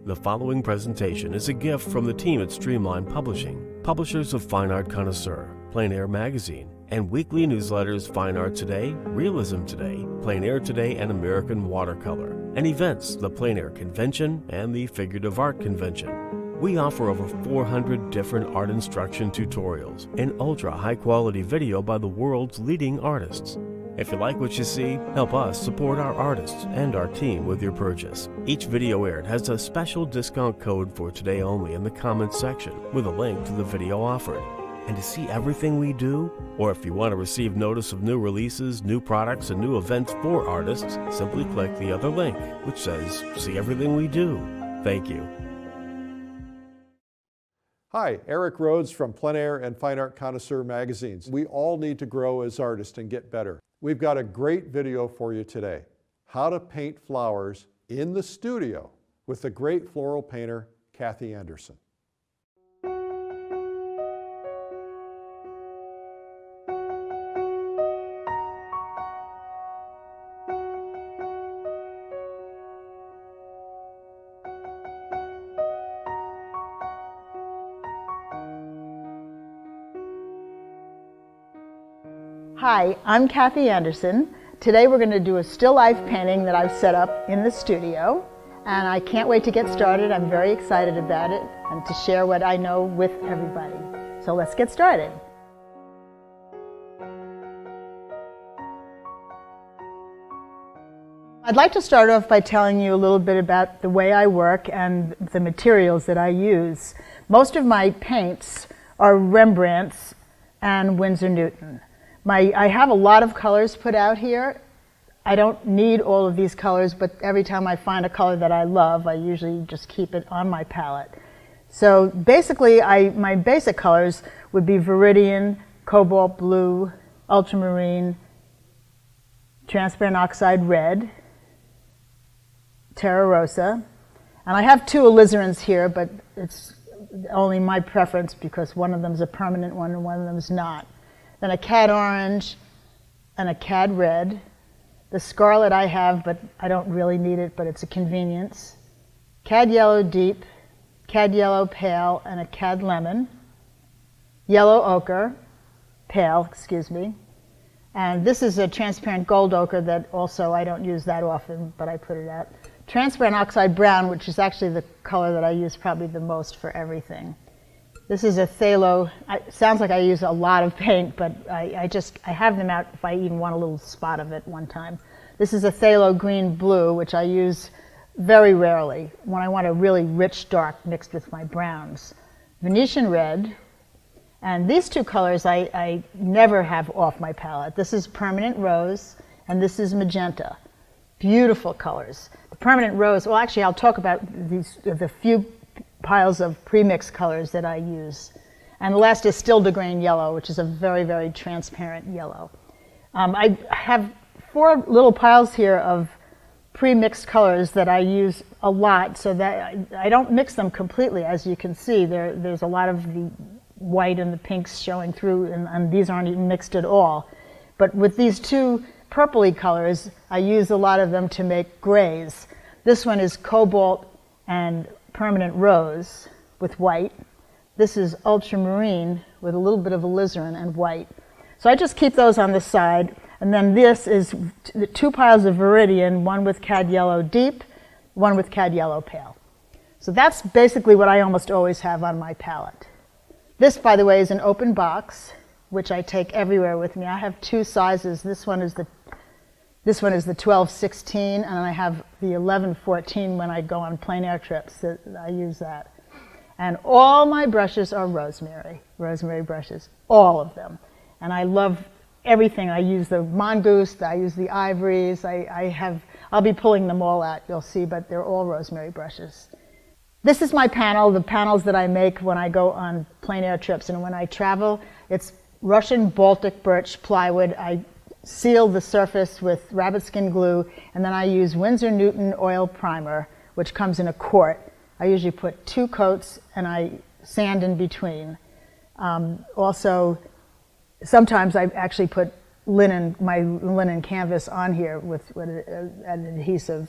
The following presentation is a gift from the team at Streamline Publishing, publishers of Fine Art Connoisseur, Plein Air Magazine, and weekly newsletters Fine Art Today, Realism Today, Plein Air Today, and American Watercolor, and events, the Plein Air Convention and the Figurative Art Convention. We offer over 400 different art instruction tutorials and ultra high-quality video by the world's leading artists. If you like what you see, help us support our artists and our team with your purchase. Each video aired has a special discount code for today only in the comments section with a link to the video offered. And to see everything we do, or if you want to receive notice of new releases, new products, and new events for artists, simply click the other link, which says, "See everything we do." Thank you. Hi, Eric Rhodes from Plein Air and Fine Art Connoisseur magazines. We all need to grow as artists and get better. We've got a great video for you today. How to paint flowers in the studio with the great floral painter, Kathy Anderson. Hi, I'm Kathy Anderson. Today we're going to do a still life painting that I've set up in the studio, and I can't wait to get started. I'm very excited about it and to share what I know with everybody. So let's get started. I'd like to start off by telling you a little bit about the way I work and the materials that I use. Most of my paints are Rembrandts and Winsor Newton. I have a lot of colors put out here. I don't need all of these colors, but every time I find a color that I love, I usually just keep it on my palette. So basically, my basic colors would be Viridian, Cobalt Blue, Ultramarine, Transparent Oxide Red, Terra Rosa, and I have two alizarans here, but it's only my preference because one of them is a permanent one and one of them is not. Then a cad orange and a cad red. The scarlet I have, but I don't really need it, but it's a convenience. Cad yellow deep, cad yellow pale, and a cad lemon. Yellow ochre, pale, excuse me. And this is a transparent gold ochre that also I don't use that often, but I put it out. Transparent oxide brown, which is actually the color that I use probably the most for everything. This is a phthalo. It sounds like I use a lot of paint, but I have them out if I even want a little spot of it one time. This is a phthalo green blue, which I use very rarely when I want a really rich dark mixed with my browns. Venetian red, and these two colors I never have off my palette. This is permanent rose, and this is magenta. Beautiful colors. The permanent rose, well actually I'll talk about the few piles of pre-mixed colors that I use. And the last is still de grain yellow, which is a very, very transparent yellow. I have 4 little piles here of pre-mixed colors that I use a lot, so that I don't mix them completely. As you can see, there's a lot of the white and the pinks showing through, and these aren't even mixed at all. But with these two purpley colors, I use a lot of them to make grays. This one is cobalt and permanent rose with white. This is ultramarine with a little bit of alizarin and white. So I just keep those on the side. And then this is 2 piles of Viridian, one with cad yellow deep, one with cad yellow pale. So that's basically what I almost always have on my palette. This, by the way, is an open box, which I take everywhere with me. I have 2 sizes. This one is the 12-16, and I have the 11-14 when I go on plein air trips. I use that. And all my brushes are rosemary brushes, all of them. And I love everything. I use the mongoose, I use the ivories. I'll be pulling them all out, you'll see, but they're all rosemary brushes. This is my panel, the panels that I make when I go on plein air trips. And when I travel, it's Russian Baltic birch plywood. I seal the surface with rabbit skin glue, and then I use Winsor Newton oil primer, which comes in a quart. I usually put 2 coats and I sand in between. Also, sometimes I actually put my linen canvas on here with an adhesive,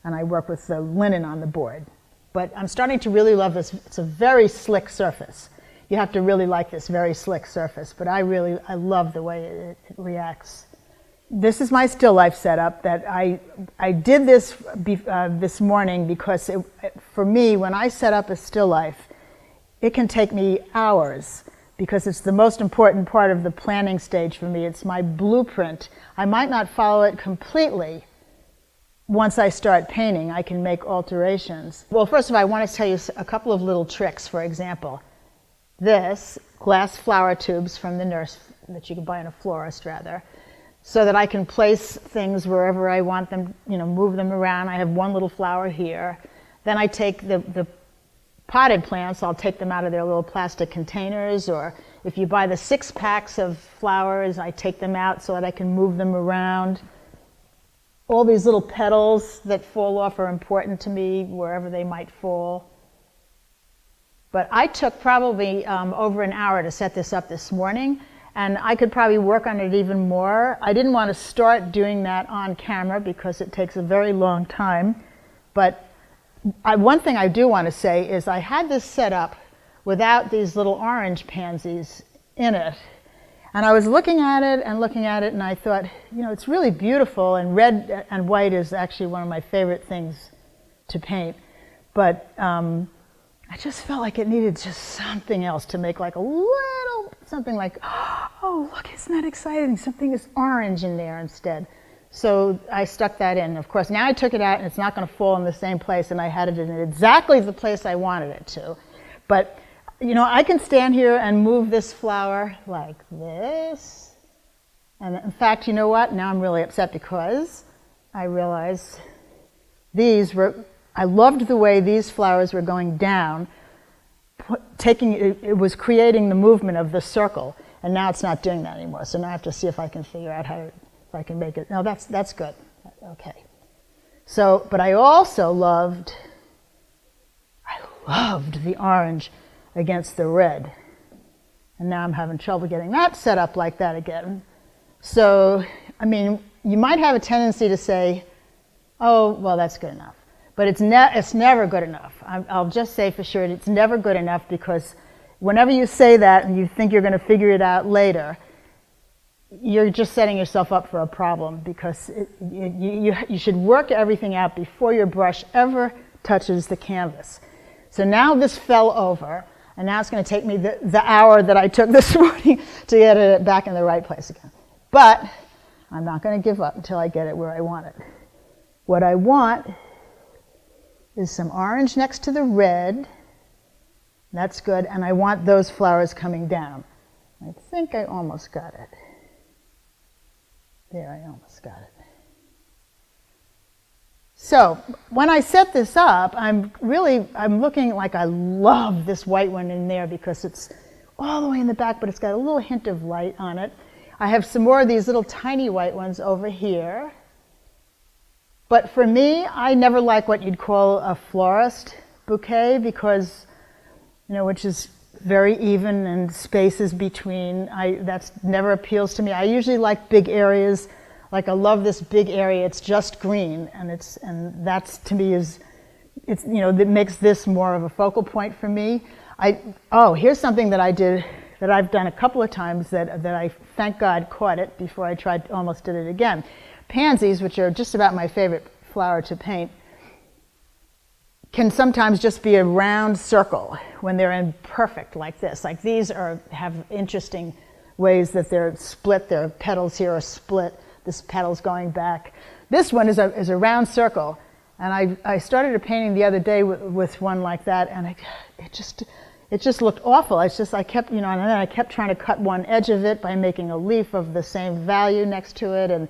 and I work with the linen on the board. But I'm starting to really love this. It's a very slick surface. You have to really like this very slick surface, but I love the way it reacts. This is my still life setup that I did this this morning because for me, when I set up a still life, it can take me hours because it's the most important part of the planning stage for me. It's my blueprint. I might not follow it completely. Once I start painting, I can make alterations. Well, first of all, I want to tell you a couple of little tricks. For example, this glass flower tubes from the nurse that you can buy in a florist, rather, so that I can place things wherever I want them, move them around. I have one little flower here. Then I take the potted plants, I'll take them out of their little plastic containers, or if you buy the 6 packs of flowers, I take them out so that I can move them around. All these little petals that fall off are important to me, wherever they might fall. But I took probably over an hour to set this up this morning, and I could probably work on it even more. I didn't want to start doing that on camera because it takes a very long time. But one thing I do want to say is I had this set up without these little orange pansies in it. And I was looking at it, and I thought, it's really beautiful, and red and white is actually one of my favorite things to paint. But I just felt like it needed just something else to make like a little, something like, oh, look, isn't that exciting? Something is orange in there instead. So I stuck that in. Of course, now I took it out, and it's not going to fall in the same place, and I had it in exactly the place I wanted it to. But I can stand here and move this flower like this. And in fact, you know what? Now I'm really upset because I realize I loved the way these flowers were going down. It was creating the movement of the circle, and now it's not doing that anymore. So now I have to see if I can figure out if I can make it. No, that's good. Okay. So, but I also loved the orange against the red. And now I'm having trouble getting that set up like that again. So, you might have a tendency to say, oh, well, that's good enough. But it's never good enough. I'll just say for sure, it's never good enough, because whenever you say that and you think you're going to figure it out later, you're just setting yourself up for a problem, because you should work everything out before your brush ever touches the canvas. So now this fell over. And now it's going to take me the hour that I took this morning to get it back in the right place again. But I'm not going to give up until I get it where I want it. What I want is some orange next to the red. That's good. And I want those flowers coming down. I think I almost got it. There, I almost got it. So when I set this up, I'm looking like I love this white one in there because it's all the way in the back, but it's got a little hint of light on it. I have some more of these little tiny white ones over here. But for me, I never like what you'd call a florist bouquet because, which is very even and spaces between. That never appeals to me. I usually like big areas. Like I love this big area. It's just green, and that's to me that makes this more of a focal point for me. Here's something that I did that I've done a couple of times that I thank God caught it before I almost did it again. Pansies, which are just about my favorite flower to paint, can sometimes just be a round circle when they're in perfect like this. Like these have interesting ways that they're split. Their petals here are split. This petal's going back. This one is a round circle, and I started a painting the other day with one like that, and it just looked awful. I kept and then I kept trying to cut one edge of it by making a leaf of the same value next to it, and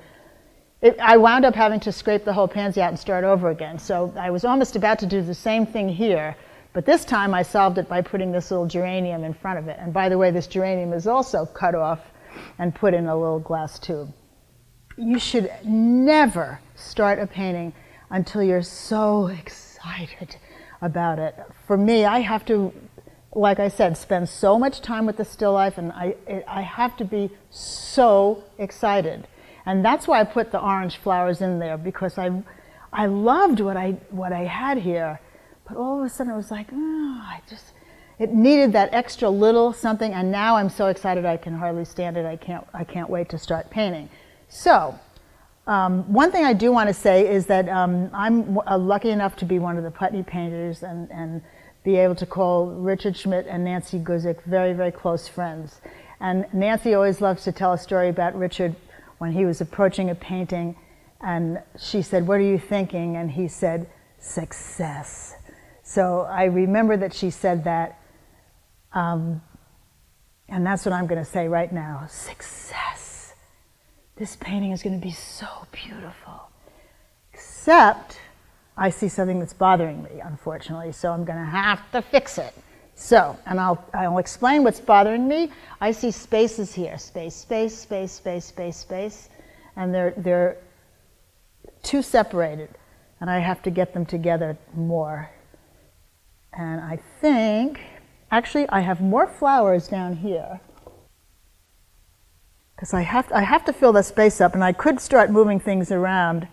I wound up having to scrape the whole pansy out and start over again. So I was almost about to do the same thing here, but this time I solved it by putting this little geranium in front of it. And by the way, this geranium is also cut off and put in a little glass tube. You should never start a painting until you're so excited about it. For me, I have to, like I said, spend so much time with the still life, and I have to be so excited. And that's why I put the orange flowers in there, because I loved what I had here, But all of a sudden it was like, oh, it needed that extra little something, and now I'm so excited I can hardly stand it. I can't wait to start painting. So, one thing I do want to say is that I'm lucky enough to be one of the Putney painters and be able to call Richard Schmidt and Nancy Guzik very, very close friends. And Nancy always loves to tell a story about Richard when he was approaching a painting, and she said, "What are you thinking?" And he said, "Success." So I remember that she said that, and that's what I'm going to say right now. Success. This painting is going to be so beautiful. Except I see something that's bothering me, unfortunately, so I'm going to have to fix it. So, and I'll explain what's bothering me. I see spaces here, space, space, space, space, space, space, and they're too separated, and I have to get them together more. And I think, actually, I have more flowers down here, because I have to fill the space up, and I could start moving things around,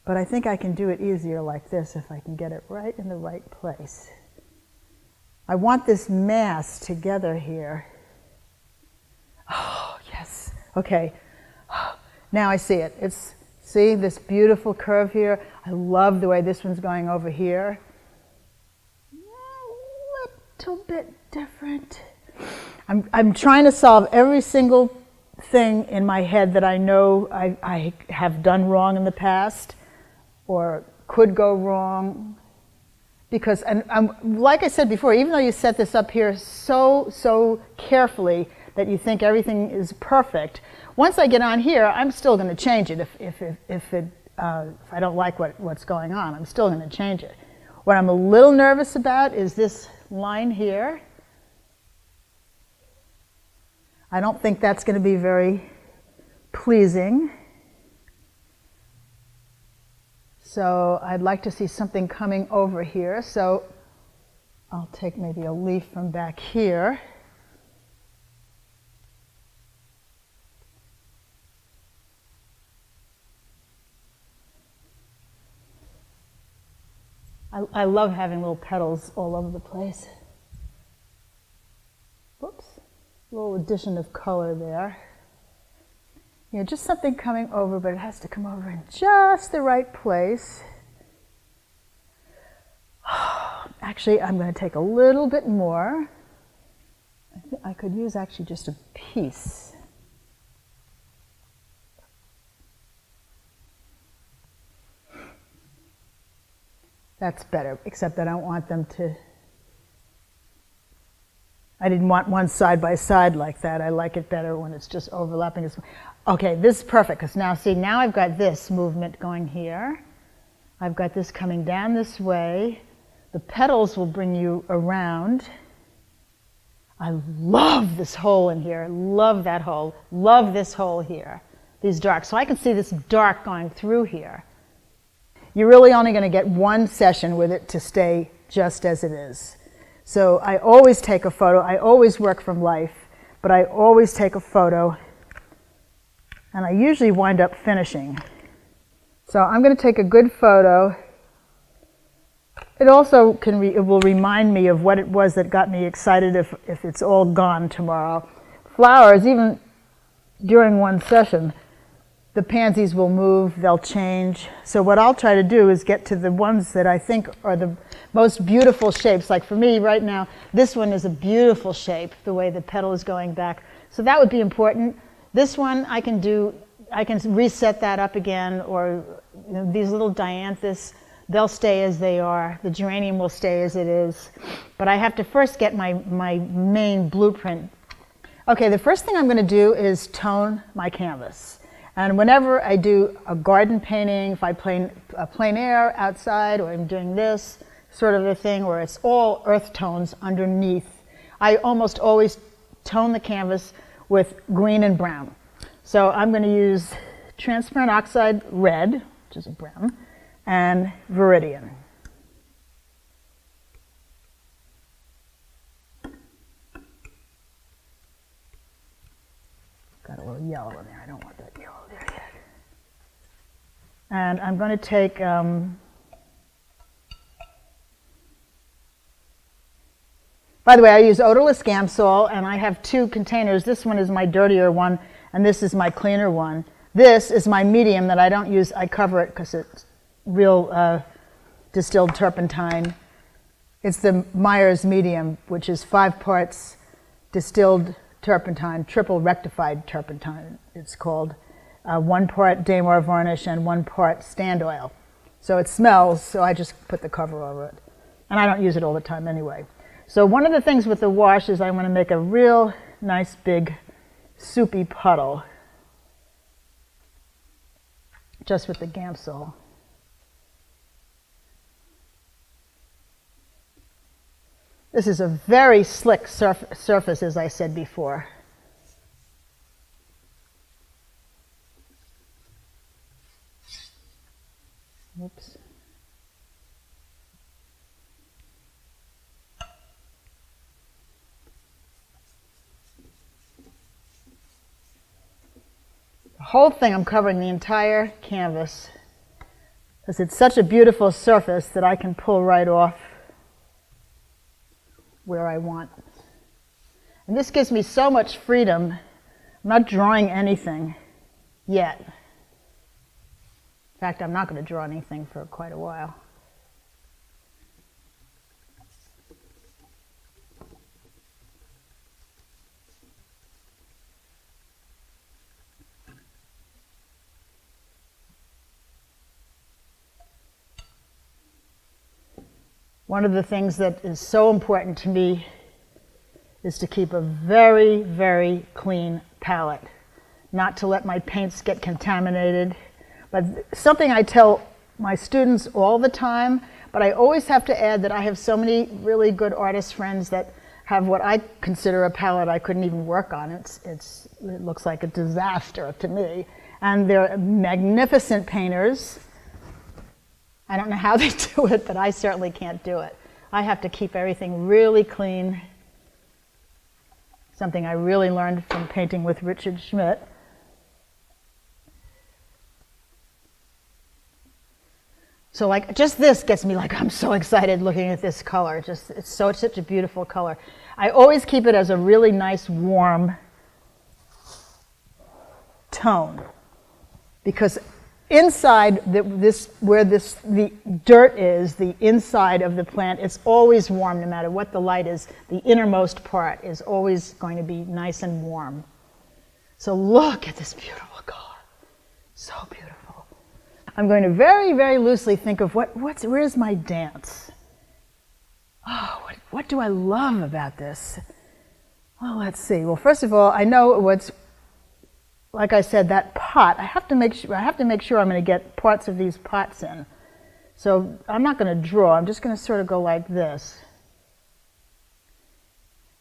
but I think I can do it easier like this if I can get it right in the right place. I want this mass together here. Oh, yes. Okay. Now I see it. See this beautiful curve here? I love the way this one's going over here. A little bit different. I'm trying to solve every single thing in my head that I know I have done wrong in the past or could go wrong. Because, and like I said before, even though you set this up here so carefully that you think everything is perfect, once I get on here, I'm still going to change it if I don't like what's going on. I'm still going to change it. What I'm a little nervous about is this line here. I don't think that's going to be very pleasing. So I'd like to see something coming over here. So I'll take maybe a leaf from back here. I love having little petals all over the place. Whoops, a little addition of color there. You know, just something coming over, but it has to come over in just the right place. Actually, I'm going to take a little bit more. I could use actually just a piece. That's better, except I don't want them to... I didn't want one side by side like that. I like it better when it's just overlapping. Okay, this is perfect, because now, see, now I've got this movement going here. I've got this coming down this way. The petals will bring you around. I love this hole in here. Love that hole. Love this hole here. These darks. So I can see this dark going through here. You're really only going to get one session with it to stay just as it is. So I always take a photo. I always work from life, but I always take a photo, and I usually wind up finishing. So I'm going to take a good photo. It also it will remind me of what it was that got me excited if it's all gone tomorrow. Flowers, even during one session, the pansies will move, they'll change. So what I'll try to do is get to the ones that I think are the most beautiful shapes. Like for me right now, this one is a beautiful shape, the way the petal is going back. So that would be important. This one I can reset that up again, or you know, these little dianthus, they'll stay as they are. The geranium will stay as it is. But I have to first get my main blueprint. Okay, the first thing I'm going to do is tone my canvas. And whenever I do a garden painting, if I play a plein air outside, or I'm doing this sort of a thing where it's all earth tones underneath, I almost always tone the canvas with green and brown. So I'm going to use transparent oxide red, which is a brown, and Viridian. Got a little yellow in there. I don't want that yellow there yet. And I'm going to take By the way, I use odorless Gamsol, and I have two containers. This one is my dirtier one, and this is my cleaner one. This is my medium that I don't use. I cover it because it's real distilled turpentine. It's the Myers medium, which is 5 parts distilled turpentine, triple rectified turpentine, it's called. 1 part Daymar varnish and 1 part stand oil. So it smells, so I just put the cover over it. And I don't use it all the time anyway. So one of the things with the wash is I want to make a real nice big soupy puddle just with the Gamsol. This is a very slick surface, as I said before. Oops. The whole thing, I'm covering the entire canvas because it's such a beautiful surface that I can pull right off where I want. And this gives me so much freedom. I'm not drawing anything yet. In fact, I'm not going to draw anything for quite a while. One of the things that is so important to me is to keep a very, very clean palette, not to let my paints get contaminated. But something I tell my students all the time, but I always have to add that I have so many really good artist friends that have what I consider a palette I couldn't even work on. It looks like a disaster to me. And they're magnificent painters. I don't know how they do it, but I certainly can't do it. I have to keep everything really clean. Something I really learned from painting with Richard Schmidt. So like just this gets me like, I'm so excited looking at this color. Just it's such a beautiful color. I always keep it as a really nice warm tone because inside where the dirt is, the inside of the plant, it's always warm no matter what the light is. The innermost part is always going to be nice and warm. So look at this beautiful color. So beautiful. I'm going to very, very loosely think of where's my dance? Oh, what do I love about this? Well, let's see. Well, first of all, I know what's, like I said, that pot. I have to make sure I'm going to get parts of these pots in. So I'm not going to draw. I'm just going to sort of go like this.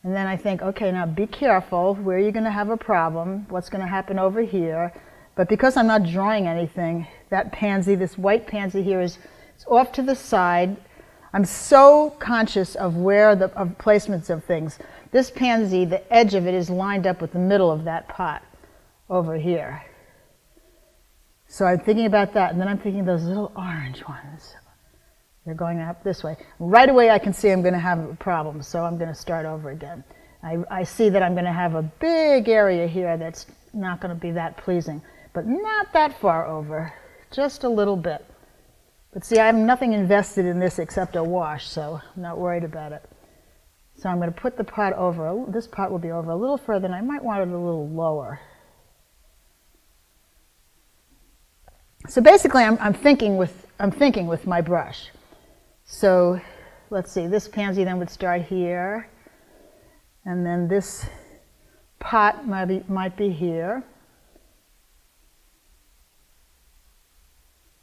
And then I think, okay, now be careful. Where are you going to have a problem? What's going to happen over here? But because I'm not drawing anything, that pansy, this white pansy here is off to the side. I'm so conscious of of placements of things. This pansy, the edge of it is lined up with the middle of that pot over here. So I'm thinking about that, and then I'm thinking those little orange ones. They're going up this way. Right away I can see I'm going to have a problem, so I'm going to start over again. I see that I'm going to have a big area here that's not going to be that pleasing, but not that far over, just a little bit. But see, I have nothing invested in this except a wash, so I'm not worried about it. So I'm going to put the pot over, this pot will be over a little further, and I might want it a little lower. So basically, I'm thinking with my brush. So let's see, this pansy then would start here, and then this pot might be here.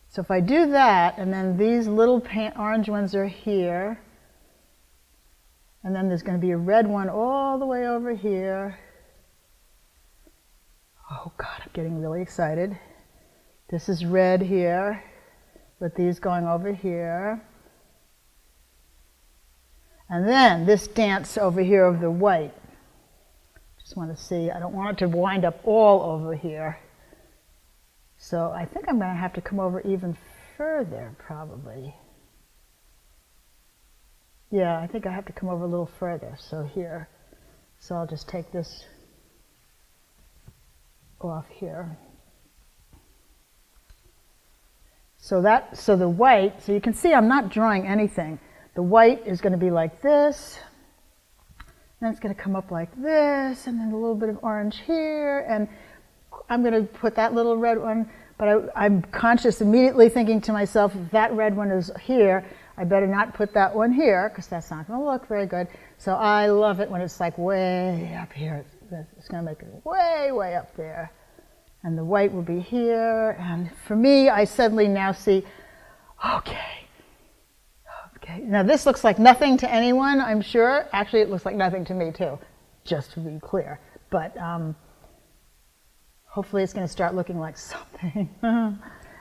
So if I do that, and then these little orange ones are here, and then there's going to be a red one all the way over here. Oh God, I'm getting really excited. This is red here, with these going over here. And then this dance over here of the white. Just want to see, I don't want it to wind up all over here. So I think I'm going to have to come over even further, probably. Yeah, I think I have to come over a little further. So here. So I'll just take this off here. So the white, so you can see I'm not drawing anything. The white is going to be like this, and it's going to come up like this, and then a little bit of orange here, and I'm going to put that little red one, but I'm conscious immediately thinking to myself, if that red one is here, I better not put that one here, because that's not going to look very good. So I love it when it's like way up here. It's going to make it way, way up there. And the white will be here, and for me, I suddenly now see, okay. Now this looks like nothing to anyone, I'm sure. Actually, it looks like nothing to me too, just to be clear. But hopefully it's going to start looking like something.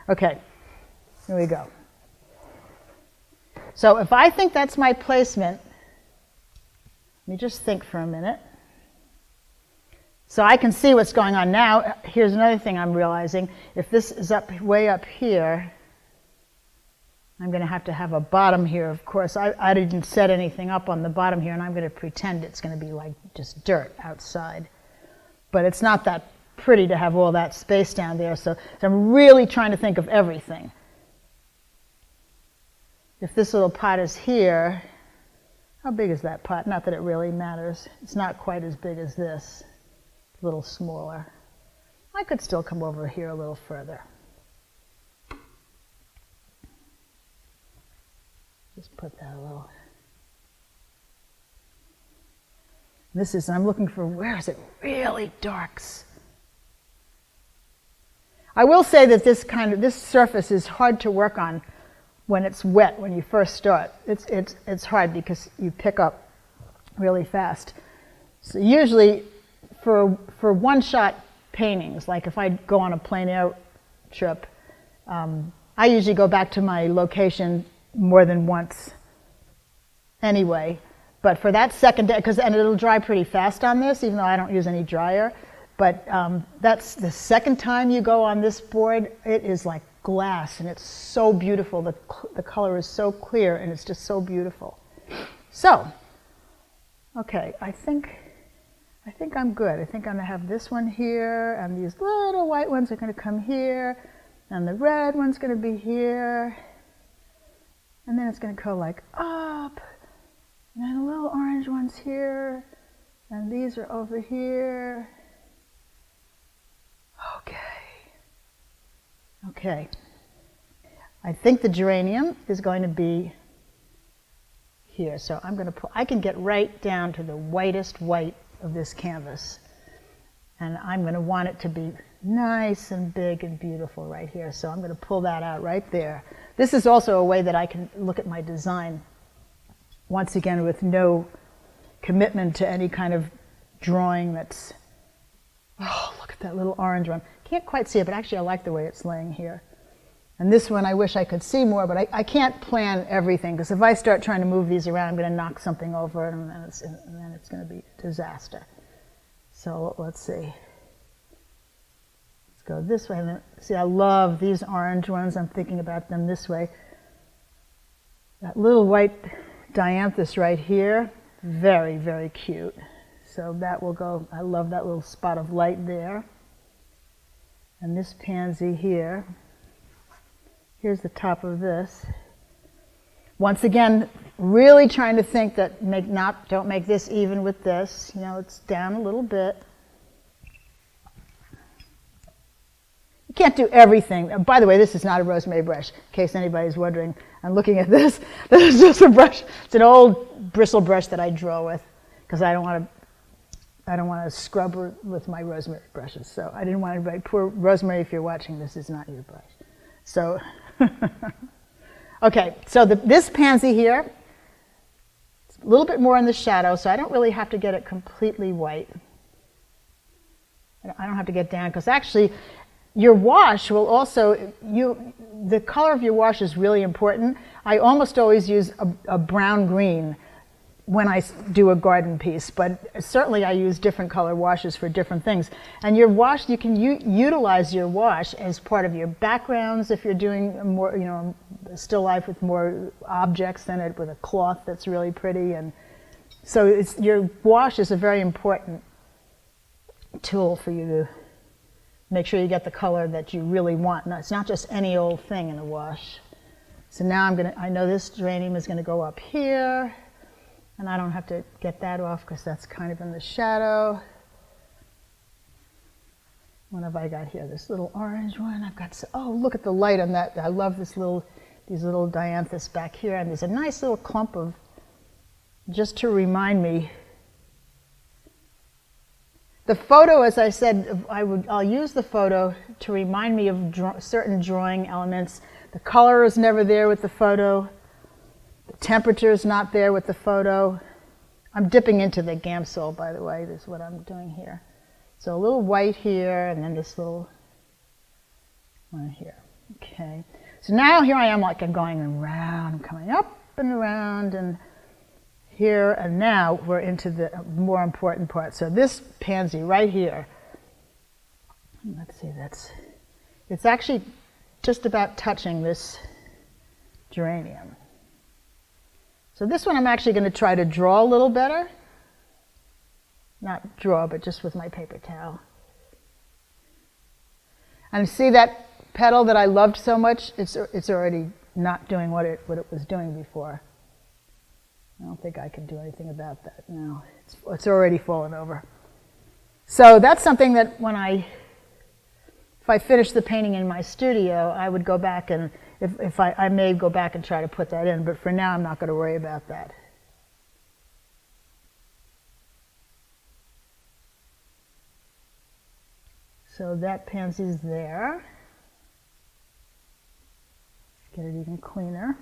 Okay, here we go. So if I think that's my placement, let me just think for a minute. So I can see what's going on now. Here's another thing I'm realizing. If this is way up here, I'm going to have a bottom here, of course. I didn't set anything up on the bottom here, and I'm going to pretend it's going to be like just dirt outside. But it's not that pretty to have all that space down there, so I'm really trying to think of everything. If this little pot is here, how big is that pot? Not that it really matters. It's not quite as big as this. A little smaller. I could still come over here a little further. Just put that a little. This is, I'm looking for, where is it really darks? I will say that this surface is hard to work on when it's wet, when you first start. It's hard because you pick up really fast. So usually for one-shot paintings, like if I go on a plein air trip, I usually go back to my location more than once anyway. But for that second day, and it'll dry pretty fast on this, even though I don't use any dryer. But that's the second time you go on this board, it is like glass, and it's so beautiful. The color is so clear, and it's just so beautiful. So, okay, I think I'm good. I think I'm gonna have this one here, and these little white ones are gonna come here, and the red one's gonna be here, and then it's gonna go like up, and then the little orange ones here, and these are over here. Okay. I think the geranium is going to be here, so I'm going to I can get right down to the whitest white of this canvas, and I'm going to want it to be nice and big and beautiful right here, so I'm going to pull that out right there. This is also a way that I can look at my design, once again with no commitment to any kind of drawing that's, oh, look at that little orange one. Can't quite see it, but actually I like the way it's laying here. And this one I wish I could see more, but I can't plan everything, because if I start trying to move these around, I'm going to knock something over, and then it's going to be a disaster. So let's see. Let's go this way. And then, see, I love these orange ones. I'm thinking about them this way. That little white dianthus right here, very, very cute. So that will go, I love that little spot of light there. And this pansy here, here's the top of this. Once again, really trying to think that don't make this even with this. You know, it's down a little bit. You can't do everything. By the way, this is not a rosemary brush, in case anybody's wondering. I'm looking at this. This is just a brush. It's an old bristle brush that I draw with, because I don't want to scrub with my rosemary brushes. So I didn't want anybody, poor Rosemary, if you're watching, this is not your brush. So, okay, so this pansy here, it's a little bit more in the shadow, so I don't really have to get it completely white. I don't have to get down, because actually your wash will also, the color of your wash is really important. I almost always use a brown green, when I do a garden piece, but certainly I use different color washes for different things. And your wash, you can utilize your wash as part of your backgrounds if you're doing more, you know, still life with more objects in it, with a cloth that's really pretty. And so your wash is a very important tool for you to make sure you get the color that you really want. No, it's not just any old thing in a wash. So now I know this geranium is gonna go up here, and I don't have to get that off because that's kind of in the shadow. What have I got here? This little orange one. I've got, oh, look at the light on that. I love these little dianthus back here, and there's a nice little clump of, just to remind me. The photo, as I said, I'll use the photo to remind me of certain drawing elements. The color is never there with the photo. The temperature is not there with the photo. I'm dipping into the Gamsol, by the way. This is what I'm doing here. So a little white here, and then this little one here. Okay. So now here I am, like I'm going around, I'm coming up and around, and here, and now we're into the more important part. So this pansy right here, let's see, it's actually just about touching this geranium. So this one I'm actually going to try to draw a little better. Not draw, but just with my paper towel. And see that petal that I loved so much? It's already not doing what it was doing before. I don't think I can do anything about that now. It's already fallen over. So that's something that if I finish the painting in my studio, I would go back and, if I may go back and try to put that in, but for now I'm not going to worry about that. So that pansy's there. Get it even cleaner.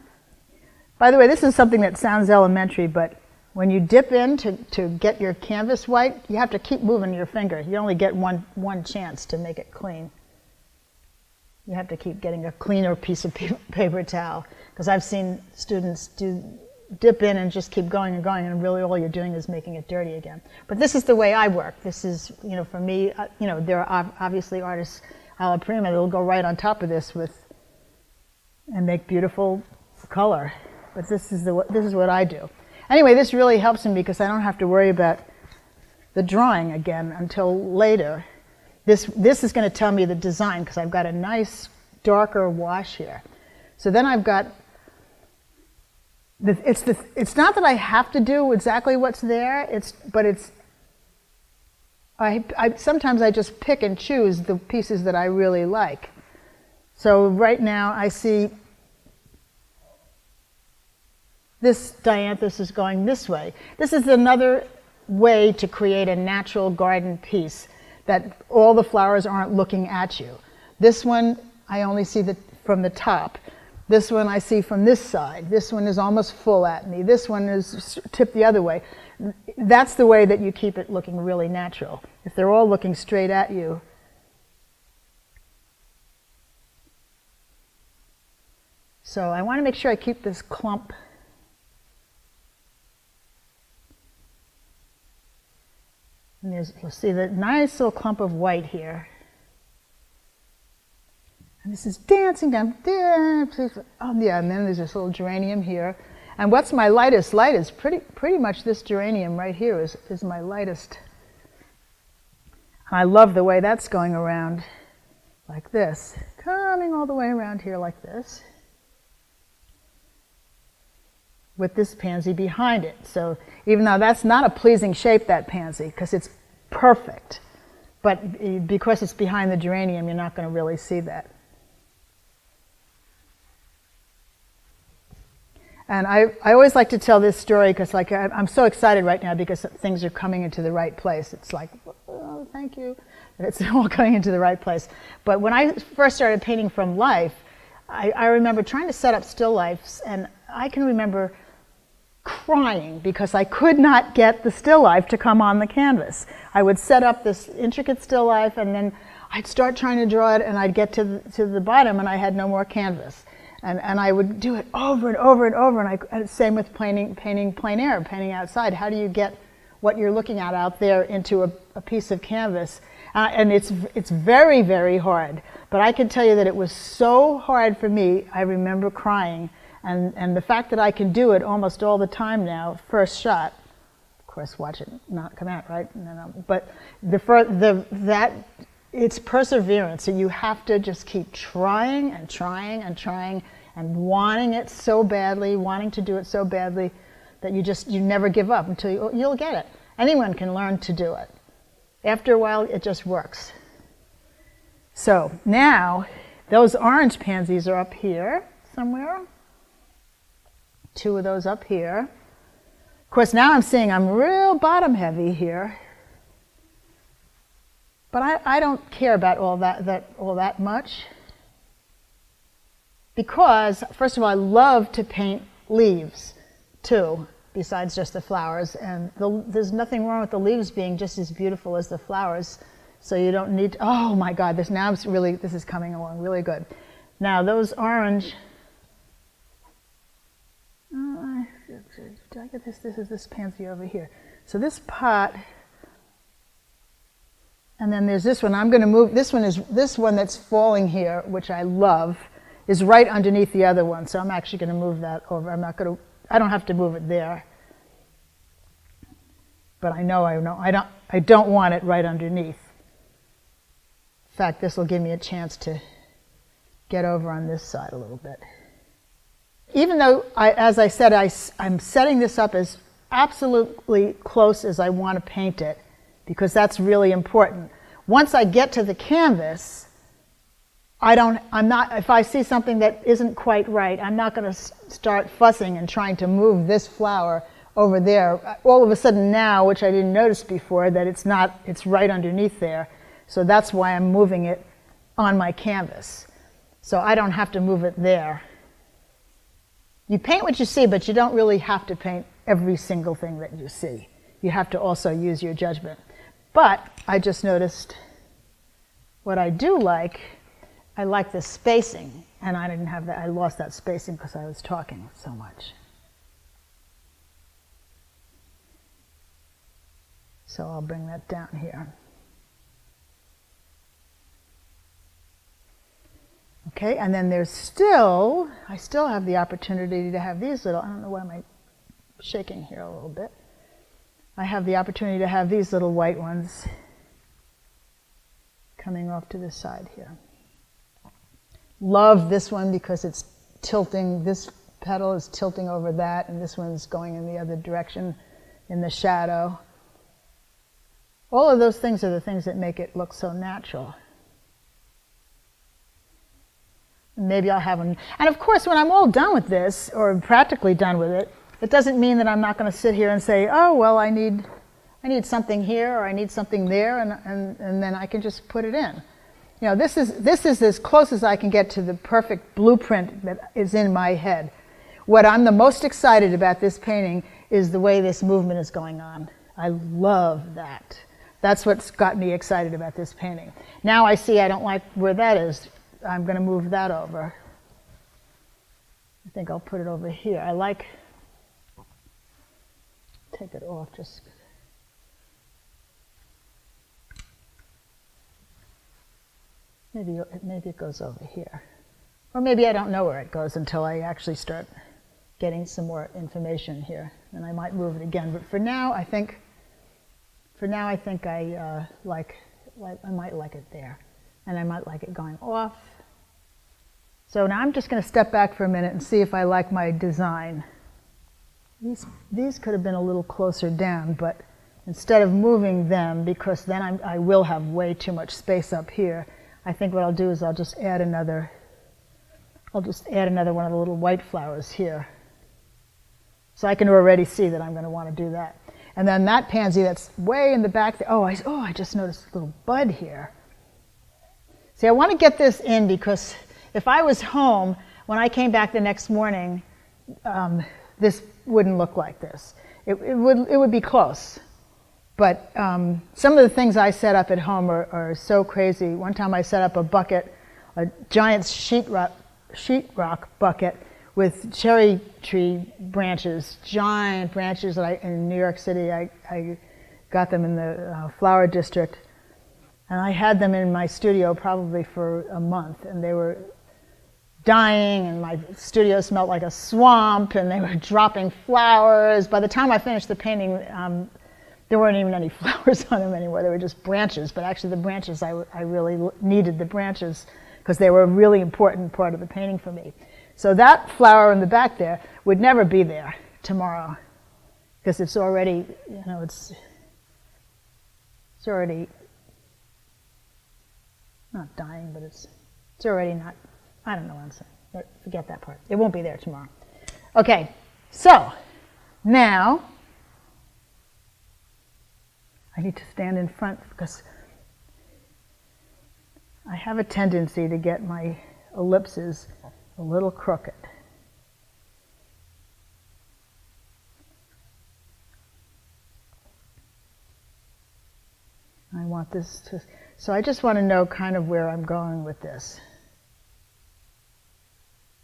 By the way, this is something that sounds elementary, but when you dip in to get your canvas white, you have to keep moving your finger. You only get one chance to make it clean. You have to keep getting a cleaner piece of paper towel, because I've seen students dip in and just keep going and going, and really all you're doing is making it dirty again. But this is the way I work. This is, you know, for me, you know, there are obviously artists alla prima that will go right on top of this and make beautiful color. But this is what I do. Anyway, this really helps me because I don't have to worry about the drawing again until later. This is going to tell me the design, because I've got a nice darker wash here. So then I've got, it's not that I have to do exactly what's there, sometimes I just pick and choose the pieces that I really like. So right now I see this dianthus is going this way. This is another way to create a natural garden piece, that all the flowers aren't looking at you. This one, I only see from the top. This one I see from this side. This one is almost full at me. This one is tipped the other way. That's the way that you keep it looking really natural. If they're all looking straight at you, so I want to make sure I keep this clump. And you'll see that nice little clump of white here. And this is dancing down there. Oh yeah, and then there's this little geranium here. And what's my lightest light is pretty much this geranium right here is my lightest. And I love the way that's going around like this. Coming all the way around here like this, with this pansy behind it. So even though that's not a pleasing shape, that pansy, because it's perfect, but because it's behind the geranium, you're not going to really see that. And I always like to tell this story because, like, I'm so excited right now because things are coming into the right place. It's like, oh, thank you. And it's all coming into the right place. But when I first started painting from life, I remember trying to set up still lifes, and I can remember crying because I could not get the still life to come on the canvas. I would set up this intricate still life, and then I'd start trying to draw it, and I'd get to the bottom, and I had no more canvas. And I would do it over and over and over, and same with painting plein air, painting outside. How do you get what you're looking at out there into a piece of canvas? And it's very, very hard. But I can tell you that it was so hard for me, I remember crying. And the fact that I can do it almost all the time now, first shot, of course, watch it not come out, right? But it's perseverance. So you have to just keep trying and trying and trying and wanting it so badly, wanting to do it so badly that you never give up until you'll get it. Anyone can learn to do it. After a while, it just works. So now, those orange pansies are up here somewhere. 2 of those up here. Of course, now I'm seeing I'm real bottom heavy here. But I don't care about all that much. Because, first of all, I love to paint leaves, too, besides just the flowers. And there's nothing wrong with the leaves being just as beautiful as the flowers. So you don't need to, oh my God, this is coming along really good. Now those orange, did I get this? This is this pansy over here. So this pot, and then there's this one. I'm going to move, this one that's falling here, which I love, is right underneath the other one. So I'm actually going to move that over. I don't have to move it there. But I don't want it right underneath. In fact, this will give me a chance to get over on this side a little bit. Even though, as I said, I'm setting this up as absolutely close as I want to paint it, because that's really important. Once I get to the canvas, if I see something that isn't quite right, I'm not going to start fussing and trying to move this flower over there. All of a sudden now, which I didn't notice before, that it's right underneath there. So that's why I'm moving it on my canvas. So I don't have to move it there. You paint what you see, but you don't really have to paint every single thing that you see. You have to also use your judgment. But I just noticed what I do like, I like the spacing. And I didn't have that, I lost that spacing because I was talking so much. So I'll bring that down here. Okay, and then I still have the opportunity to have these little, I don't know why I'm shaking here a little bit. I have the opportunity to have these little white ones coming off to the side here. Love this one because it's tilting, this petal is tilting over that, and this one's going in the other direction in the shadow. All of those things are the things that make it look so natural. Maybe I'll have them. And of course, when I'm all done with this, or practically done with it, it doesn't mean that I'm not going to sit here and say, oh, well, I need something here, or I need something there, and then I can just put it in. You know, this is as close as I can get to the perfect blueprint that is in my head. What I'm the most excited about this painting is the way this movement is going on. I love that. That's what's got me excited about this painting. Now I see I don't like where that is. I'm going to move that over. I think I'll put it over here. Take it off just. Maybe it goes over here. Or maybe I don't know where it goes until I actually start getting some more information here. And I might move it again. But for now, I think I might like it there. And I might like it going off. So now I'm just going to step back for a minute and see if I like my design. These could have been a little closer down, but instead of moving them, because then I will have way too much space up here, I think what I'll do is I'll just add another one of the little white flowers here. So I can already see that I'm going to want to do that. And then that pansy that's way in the back there, I just noticed a little bud here. See, I want to get this in because if I was home, when I came back the next morning, this wouldn't look like this. It would be close. But some of the things I set up at home are so crazy. One time I set up a bucket, a giant sheetrock sheetrock bucket with cherry tree branches, giant branches that in New York City, I got them in the flower district. And I had them in my studio probably for a month, and they were dying, and my studio smelled like a swamp, and they were dropping flowers. By the time I finished the painting, there weren't even any flowers on them anymore. They were just branches, but actually the branches, I really needed the branches because they were a really important part of the painting for me. So that flower in the back there would never be there tomorrow because it's already, you know, it's already not dying, but it's already not, I don't know what I'm saying. Forget that part. It won't be there tomorrow. Okay, so now I need to stand in front because I have a tendency to get my ellipses a little crooked. I want this to, so I just want to know kind of where I'm going with this.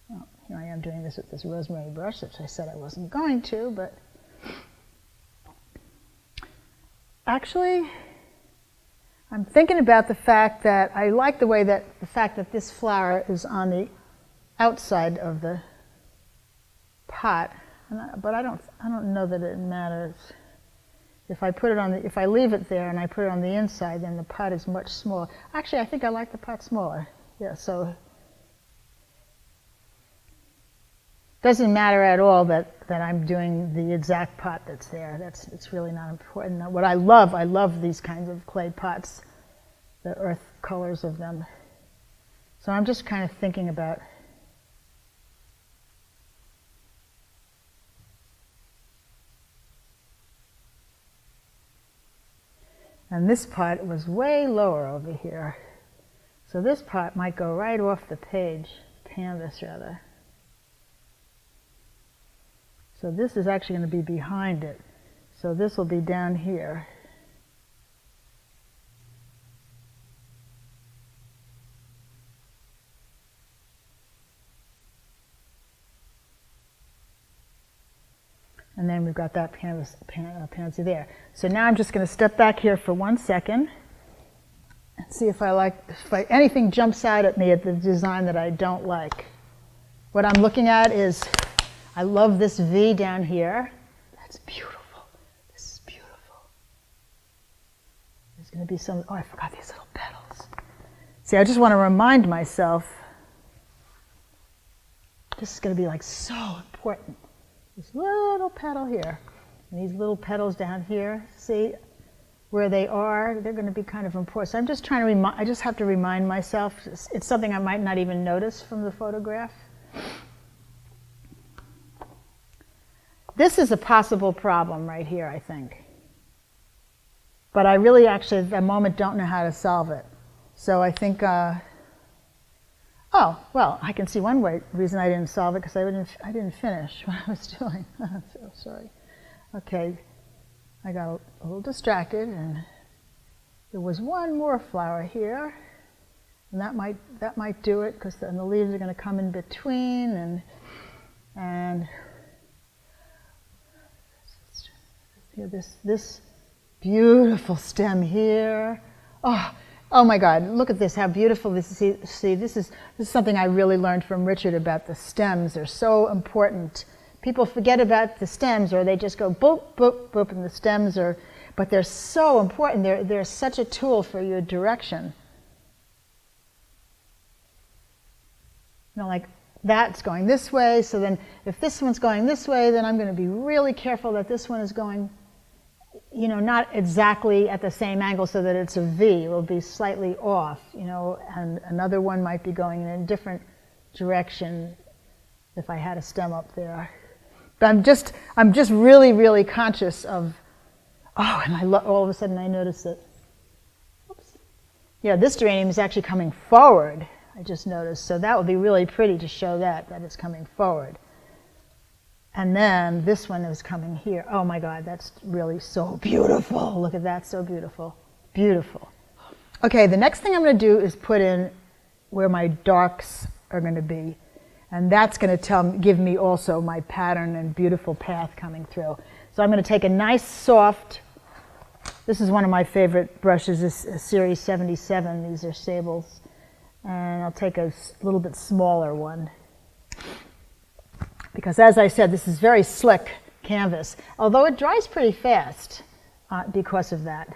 Well, here I am doing this with this rosemary brush, which I said I wasn't going to, but actually, I'm thinking about the fact that I like the fact that this flower is on the outside of the pot, but I don't know that it matters. If I put it on if I leave it there and I put it on the inside, then the pot is much smaller. Actually, I think I like the pot smaller. Yeah, so it doesn't matter at all that I'm doing the exact pot that's there. It's really not important. What I love these kinds of clay pots, the earth colors of them. So I'm just kind of thinking about and this pot was way lower over here. So this pot might go right off the page, canvas rather. So this is actually going to be behind it. So this will be down here. And then we've got that pansy there. So now I'm just going to step back here for 1 second and see if anything jumps out at me at the design that I don't like. What I'm looking at is, I love this V down here. That's beautiful. This is beautiful. There's going to be some, oh, I forgot these little petals. See, I just want to remind myself, this is going to be like so important. This little petal here, and these little petals down here, see where they are? They're going to be kind of important. So I'm just trying to I just have to remind myself. It's something I might not even notice from the photograph. This is a possible problem right here, I think. But I really actually, at the moment, don't know how to solve it. So I think, oh, well, I can see one reason I didn't solve it, because I didn't finish what I was doing. I'm so sorry. Okay, I got a little distracted, and there was one more flower here, and that might do it, because then the leaves are going to come in between, and here this beautiful stem here. Oh my God, look at this, how beautiful this is. See, this is something I really learned from Richard about the stems. They're so important. People forget about the stems, or they just go boop, boop, boop, and the stems are, but they're so important. They're such a tool for your direction. You know, like that's going this way, so then if this one's going this way, then I'm going to be really careful that this one is going, you know, not exactly at the same angle so that it's a V. It will be slightly off, you know, and another one might be going in a different direction if I had a stem up there. But I'm just really, really conscious of, oh, and all of a sudden I notice that, oops. Yeah, this geranium is actually coming forward, I just noticed. So that would be really pretty to show that it's coming forward. And then this one is coming here. Oh my God, that's really so beautiful. Look at that, so beautiful. Beautiful. Okay, the next thing I'm going to do is put in where my darks are going to be. And that's going to give me also my pattern and beautiful path coming through. So I'm going to take a nice soft, this is one of my favorite brushes, this is Series 77, these are Sables. And I'll take a little bit smaller one. Because as I said, this is very slick canvas, although it dries pretty fast because of that.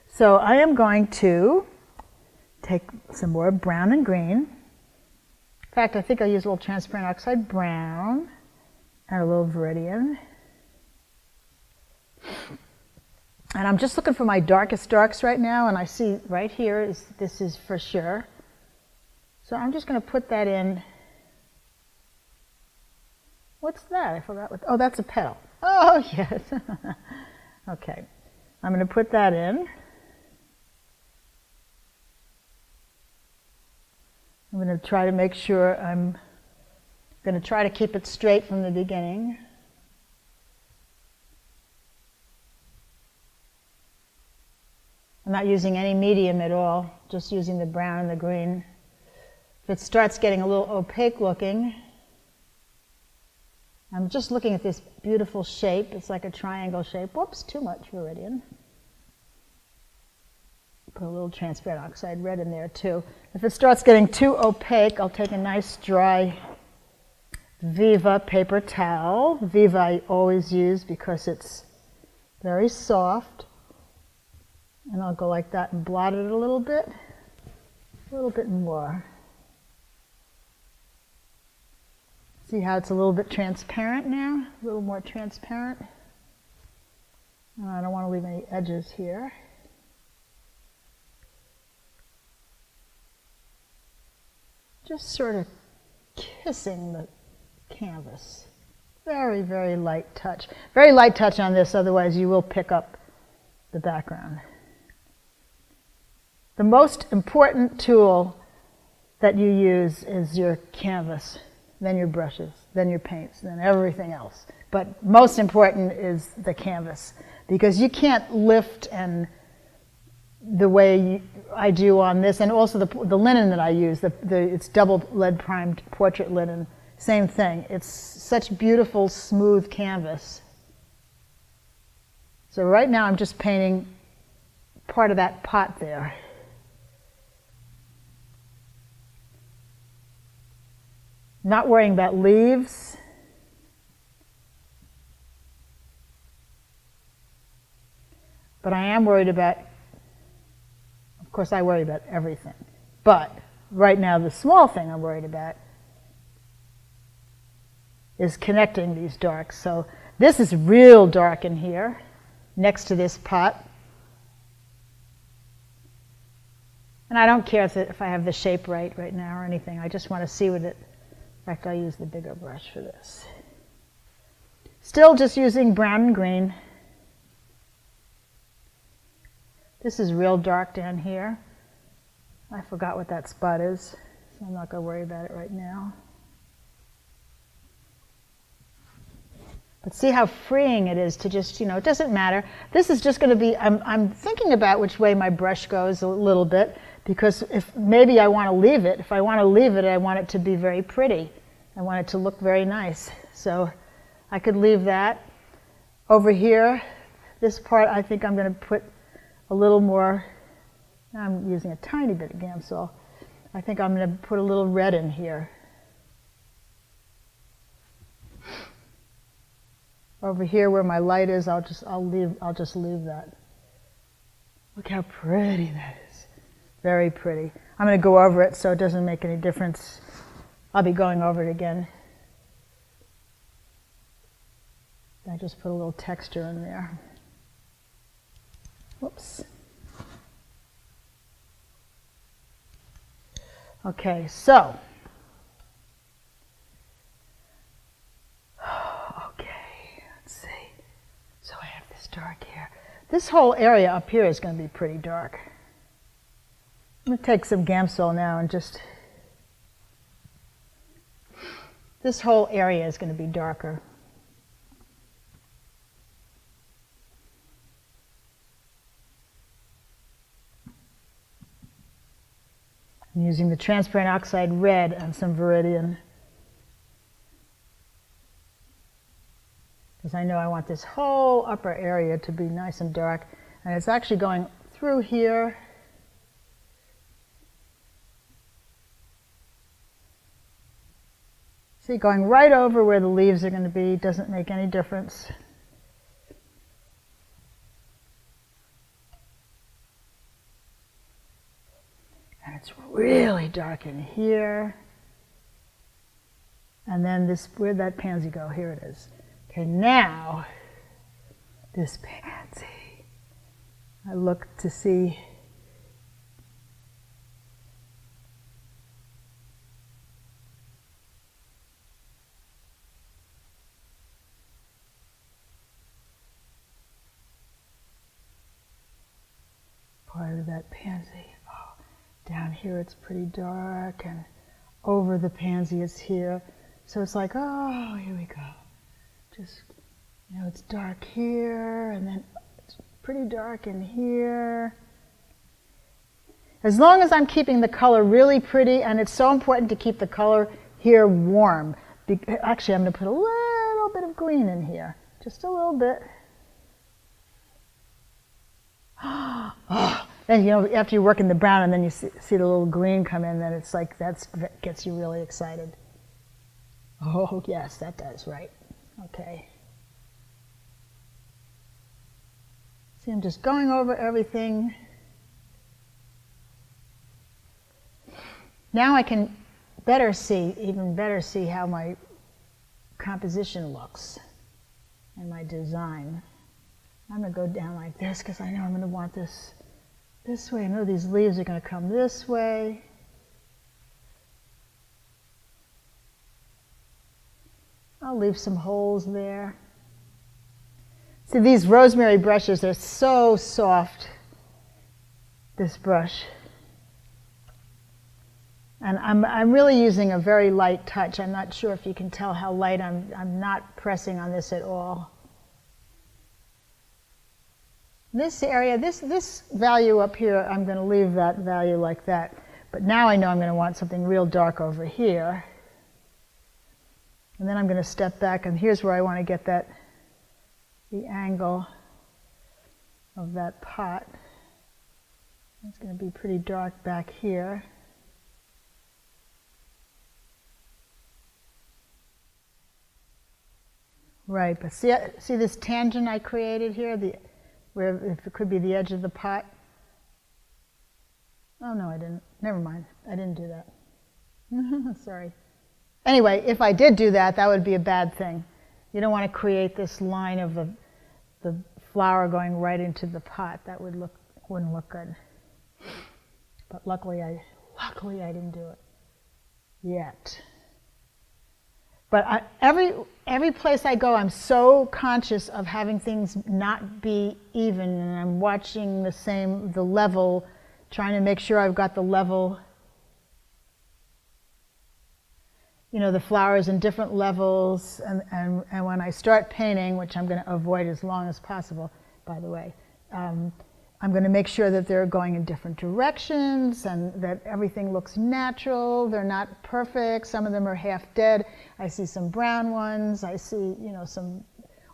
So I am going to take some more brown and green. In fact, I think I'll use a little transparent oxide brown and a little Viridian. And I'm just looking for my darkest darks right now, and I see right here, this is for sure. So I'm just going to put that in. What's that? I forgot what, oh, that's a petal. Oh, yes. Okay. I'm going to put that in. I'm going to try to make sure I'm going to try to keep it straight from the beginning. I'm not using any medium at all, just using the brown and the green. If it starts getting a little opaque looking, I'm just looking at this beautiful shape. It's like a triangle shape. Whoops, too much Viridian. Put a little transparent oxide red in there too. If it starts getting too opaque, I'll take a nice dry Viva paper towel. Viva I always use because it's very soft. And I'll go like that and blot it a little bit more. See how it's a little bit transparent now? A little more transparent. And I don't want to leave any edges here. Just sort of kissing the canvas. Very, very light touch. Very light touch on this, otherwise you will pick up the background. The most important tool that you use is your canvas, then your brushes, then your paints, then everything else. But most important is the canvas, because you can't lift and the way I do on this, and also the linen that I use, it's double lead primed portrait linen, same thing. It's such beautiful, smooth canvas. So right now I'm just painting part of that pot there. Not worrying about leaves. But I am worried about, of course I worry about everything. But right now the small thing I'm worried about is connecting these darks. So this is real dark in here, next to this pot. And I don't care if I have the shape right now or anything. I just want to see what it, in fact, I'll use the bigger brush for this. Still just using brown and green. This is real dark down here. I forgot what that spot is, so I'm not going to worry about it right now. But see how freeing it is to just, it doesn't matter. This is just going to be, I'm thinking about which way my brush goes a little bit, because if maybe I want to leave it. If I want to leave it, I want it to be very pretty. I want it to look very nice. So I could leave that. Over here, this part, I think I'm going to put a little more, I'm using a tiny bit of Gamsol. I think I'm going to put a little red in here. Over here where my light is, I'll just leave that. Look how pretty that is. Very pretty. I'm going to go over it so it doesn't make any difference. I'll be going over it again. I just put a little texture in there. Whoops. Okay, so. Okay, let's see. So I have this dark here. This whole area up here is going to be pretty dark. I'm going to take some Gamsol now and just. This whole area is going to be darker. I'm using the transparent oxide red and some Viridian. because I know I want this whole upper area to be nice and dark. And it's actually going through here. See, going right over where the leaves are going to be doesn't make any difference. And it's really dark in here. And then this, where'd that pansy go? Here it is. Okay, now, this pansy. I look to see. Part of that pansy. Oh, down here it's pretty dark, and over the pansy is here. So it's like, oh, here we go. Just, you know, it's dark here, and then it's pretty dark in here. As long as I'm keeping the color really pretty, and it's so important to keep the color here warm. Actually, I'm going to put a little bit of green in here, just a little bit. Oh, then, you know, after you work in the brown and then you see the little green come in, then it's like that gets you really excited. Oh, yes, that does, right. Okay. See, I'm just going over everything. Now I can even better see how my composition looks and my design. I'm going to go down like this because I know I'm going to want this way. I know these leaves are going to come this way. I'll leave some holes there. See, these rosemary brushes are so soft, this brush. And I'm really using a very light touch. I'm not sure if you can tell how light I'm not pressing on this at all. This area, this value up here, I'm going to leave that value like that. But now I know I'm going to want something real dark over here. And then I'm going to step back, and here's where I want to get the angle of that pot. It's going to be pretty dark back here. Right, but see this tangent I created here? Where if it could be the edge of the pot. Oh no, I didn't. Never mind. I didn't do that. Sorry. Anyway, if I did do that, that would be a bad thing. You don't want to create this line of the flower going right into the pot. That wouldn't look good. But luckily I didn't do it yet. But every place I go, I'm so conscious of having things not be even, and I'm watching the level, trying to make sure I've got the level, you know, the flowers in different levels, and when I start painting, which I'm going to avoid as long as possible, by the way, I'm going to make sure that they're going in different directions and that everything looks natural. They're not perfect. Some of them are half dead. I see some brown ones. I see, you know, some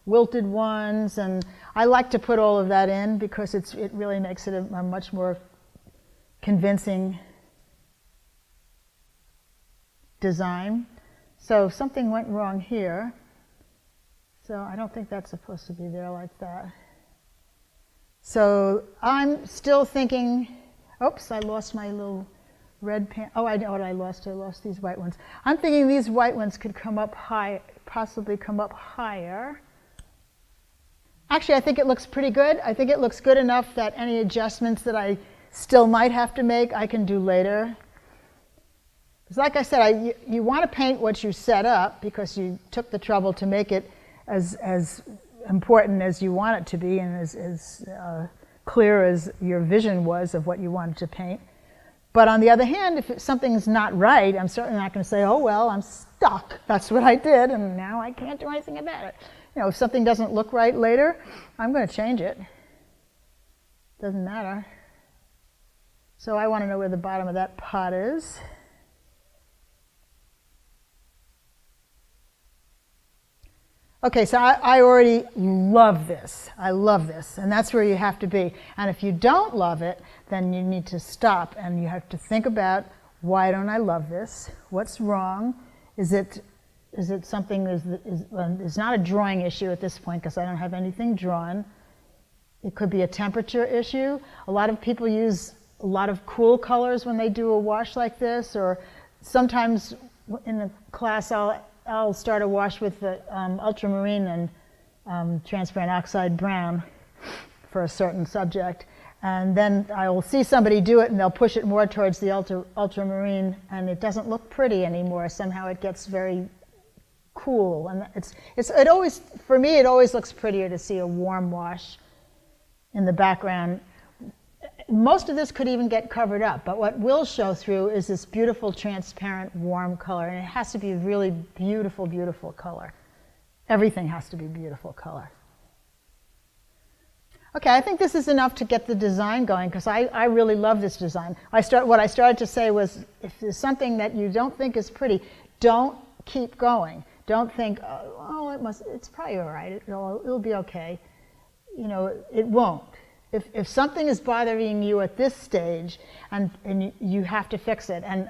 wilted ones. And I like to put all of that in because it really makes it a much more convincing design. So something went wrong here. So I don't think that's supposed to be there like that. So I'm still thinking, oops, I lost my little red pen. Oh, I know what I lost. I lost these white ones. I'm thinking these white ones could come up high, possibly come up higher. Actually, I think it looks pretty good. I think it looks good enough that any adjustments that I still might have to make, I can do later. Because like I said, you want to paint what you set up because you took the trouble to make it as important as you want it to be and as clear as your vision was of what you wanted to paint. But on the other hand, if something's not right, I'm certainly not going to say, oh, well, I'm stuck. That's what I did, and now I can't do anything about it. You know, if something doesn't look right later, I'm going to change it. Doesn't matter. So I want to know where the bottom of that pot is. Okay, so I already love this. I love this, and that's where you have to be. And if you don't love it, then you need to stop and you have to think about, why don't I love this? What's wrong? Is it something, it's not a drawing issue at this point because I don't have anything drawn. It could be a temperature issue. A lot of people use a lot of cool colors when they do a wash like this, or sometimes in the class I'll start a wash with the ultramarine and transparent oxide brown for a certain subject. And then I will see somebody do it and they'll push it more towards the ultramarine and it doesn't look pretty anymore. Somehow it gets very cool. And it always, for me, it always looks prettier to see a warm wash in the background. Most of this could even get covered up, but what will show through is this beautiful, transparent, warm color, and it has to be a really beautiful, beautiful color. Everything has to be beautiful color. Okay, I think this is enough to get the design going, because I really love this design. What I started to say was, if there's something that you don't think is pretty, don't keep going. Don't think, oh, it's probably all right, it'll be okay. You know, it won't. If something is bothering you at this stage and you have to fix it, and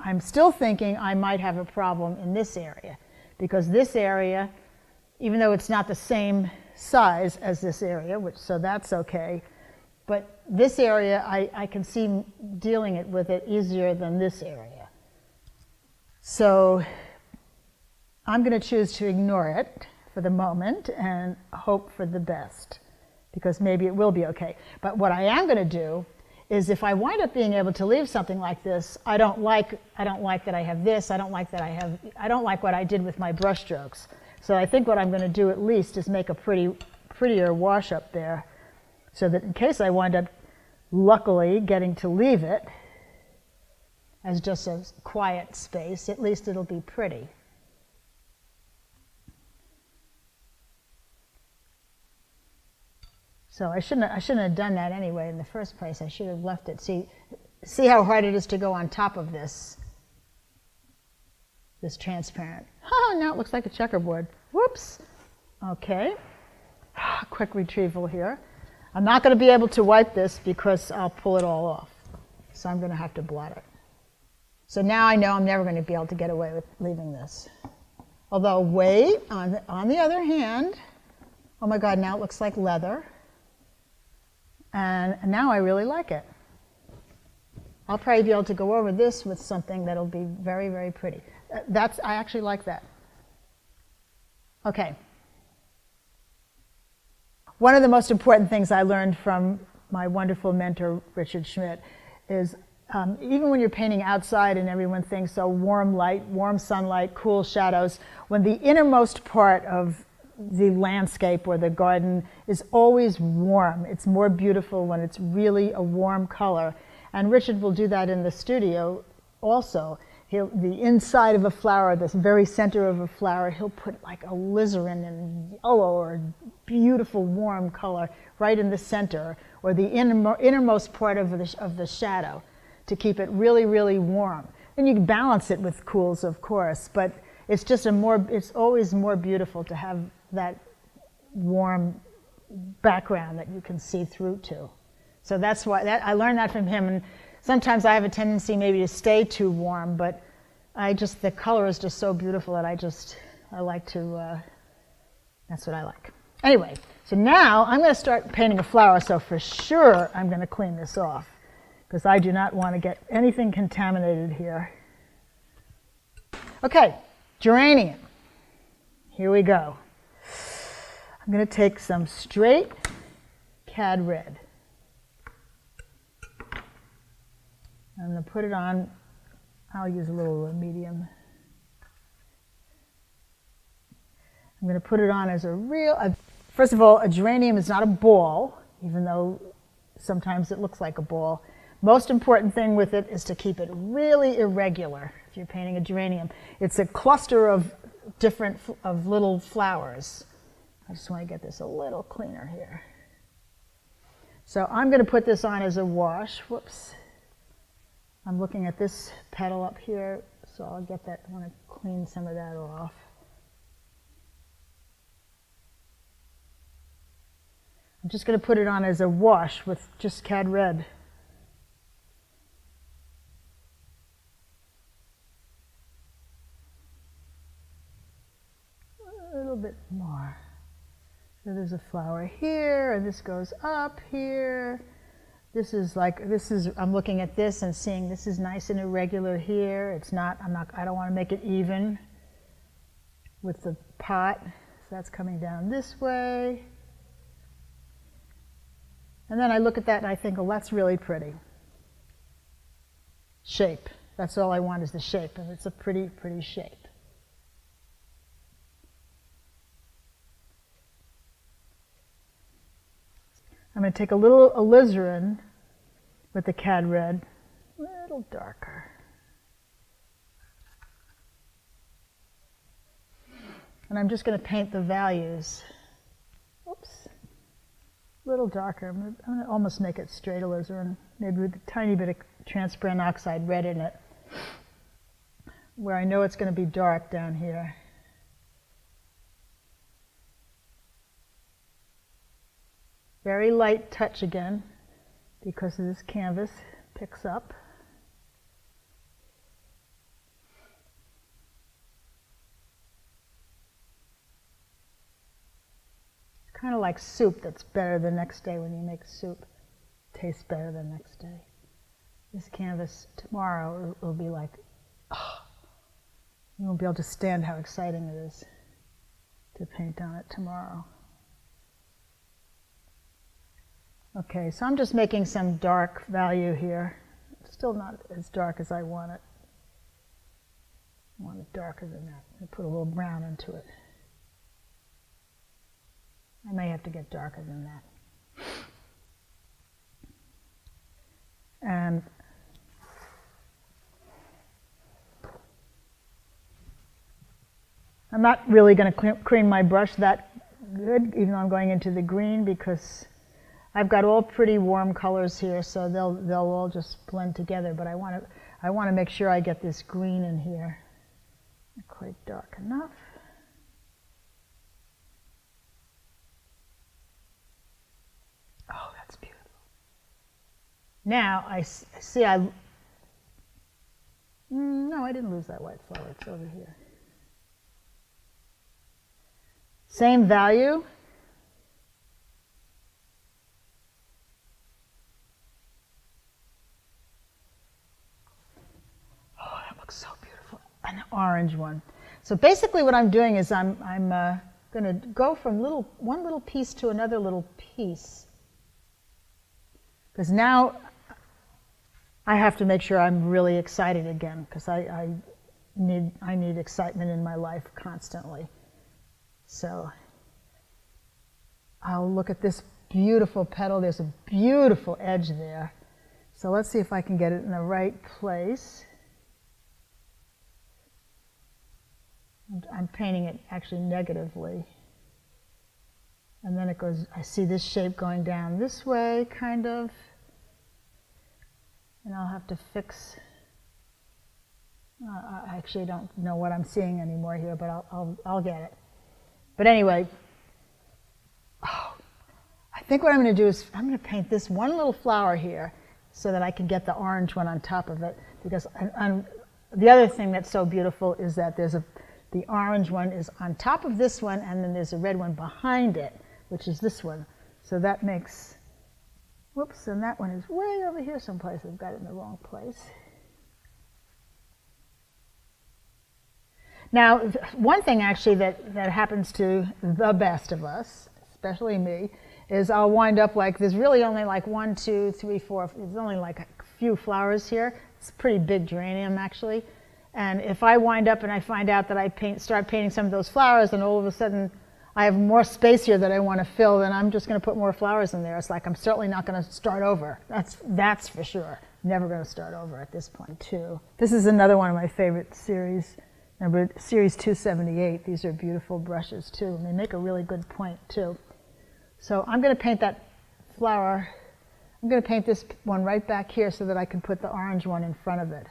I'm still thinking I might have a problem in this area, because this area, even though it's not the same size as this area, so that's okay, but this area I can see dealing with it easier than this area. So I'm going to choose to ignore it for the moment and hope for the best, because maybe it will be okay. But what I am going to do is, if I wind up being able to leave something like this, I don't like that I have this, I don't like what I did with my brush strokes. So I think what I'm going to do at least is make a prettier wash up there, so that in case I wind up luckily getting to leave it as just a quiet space, at least it'll be pretty. So I shouldn't have done that anyway in the first place. I should have left it. See how hard it is to go on top of this transparent. Oh, now it looks like a checkerboard. Whoops. Okay. Quick retrieval here. I'm not going to be able to wipe this because I'll pull it all off. So I'm going to have to blot it. So now I know I'm never going to be able to get away with leaving this. Although, wait, on the other hand, oh my God, now it looks like leather. And now I really like it. I'll probably be able to go over this with something that'll be very, very pretty. I actually like that. Okay. One of the most important things I learned from my wonderful mentor, Richard Schmidt, is even when you're painting outside and everyone thinks, oh, warm light, warm sunlight, cool shadows, when the innermost part of the landscape or the garden is always warm. It's more beautiful when it's really a warm color. And Richard will do that in the studio also. The inside of a flower, the very center of a flower, he'll put like alizarin and yellow or beautiful warm color right in the center, or the innermost part of the shadow, to keep it really, really warm. And you can balance it with cools, of course, but it's just it's always more beautiful to have that warm background that you can see through to. So that's why I learned that from him. And sometimes I have a tendency maybe to stay too warm, but the color is just so beautiful that I like to, that's what I like. Anyway, so now I'm going to start painting a flower, so for sure I'm going to clean this off, because I do not want to get anything contaminated here. Okay, geranium. Here we go. I'm going to take some straight cad red. I'm going to put it on. I'll use a little medium. I'm going to put it on as first of all, a geranium is not a ball, even though sometimes it looks like a ball. Most important thing with it is to keep it really irregular. If you're painting a geranium, it's a cluster of little flowers. I just want to get this a little cleaner here. So I'm going to put this on as a wash. Whoops. I'm looking at this petal up here, so I'll get that. I want to clean some of that off. I'm just going to put it on as a wash with just cad red. A little bit more. So there's a flower here, and this goes up here. This is like, I'm looking at this and seeing this is nice and irregular here. It's not, I don't want to make it even with the pot. So that's coming down this way. And then I look at that and I think, oh, that's really pretty. Shape. That's all I want is the shape, and it's a pretty, pretty shape. I'm going to take a little alizarin with the cad red, a little darker. And I'm just going to paint the values. Oops. A little darker. I'm going to almost make it straight alizarin, maybe with a tiny bit of transparent oxide red in it, where I know it's going to be dark down here. Very light touch again, because this canvas picks up. It's kind of like soup that's better the next day. When you make soup, it tastes better the next day. This canvas tomorrow will be like, oh, you won't be able to stand how exciting it is to paint on it tomorrow. Okay, so I'm just making some dark value here. Still not as dark as I want it. I want it darker than that. I'm going to put a little brown into it. I may have to get darker than that. And I'm not really going to cream my brush that good, even though I'm going into the green, because I've got all pretty warm colors here, so they'll all just blend together. But I want to make sure I get this green in here. Not quite dark enough. Oh, that's beautiful. Now I see no, I didn't lose that white flower. It's over here. Same value. So beautiful, an orange one. So basically what I'm doing is I'm going to go from one little piece to another little piece, because now I have to make sure I'm really excited again, because I need excitement in my life constantly. So I'll look at this beautiful petal. There's a beautiful edge there. So let's see if I can get it in the right place. I'm painting it actually negatively. And then it goes, I see this shape going down this way, kind of. And I'll have to fix, I actually don't know what I'm seeing anymore here, but I'll get it. But anyway, I think what I'm going to do is I'm going to paint this one little flower here so that I can get the orange one on top of it. Because the other thing that's so beautiful is that the orange one is on top of this one, and then there's a red one behind it, which is this one. So that makes, whoops, and that one is way over here someplace. I've got it in the wrong place. Now, one thing actually that happens to the best of us, especially me, is I'll wind up like, there's really only like 1, 2, 3, 4, there's only like a few flowers here. It's a pretty big geranium actually. And if I wind up and I find out that I start painting some of those flowers, and all of a sudden I have more space here that I want to fill, then I'm just going to put more flowers in there. It's like I'm certainly not going to start over. That's for sure. Never going to start over at this point, too. This is another one of my favorite series, series 278. These are beautiful brushes, too, and they make a really good point, too. So I'm going to paint that flower. I'm going to paint this one right back here so that I can put the orange one in front of it.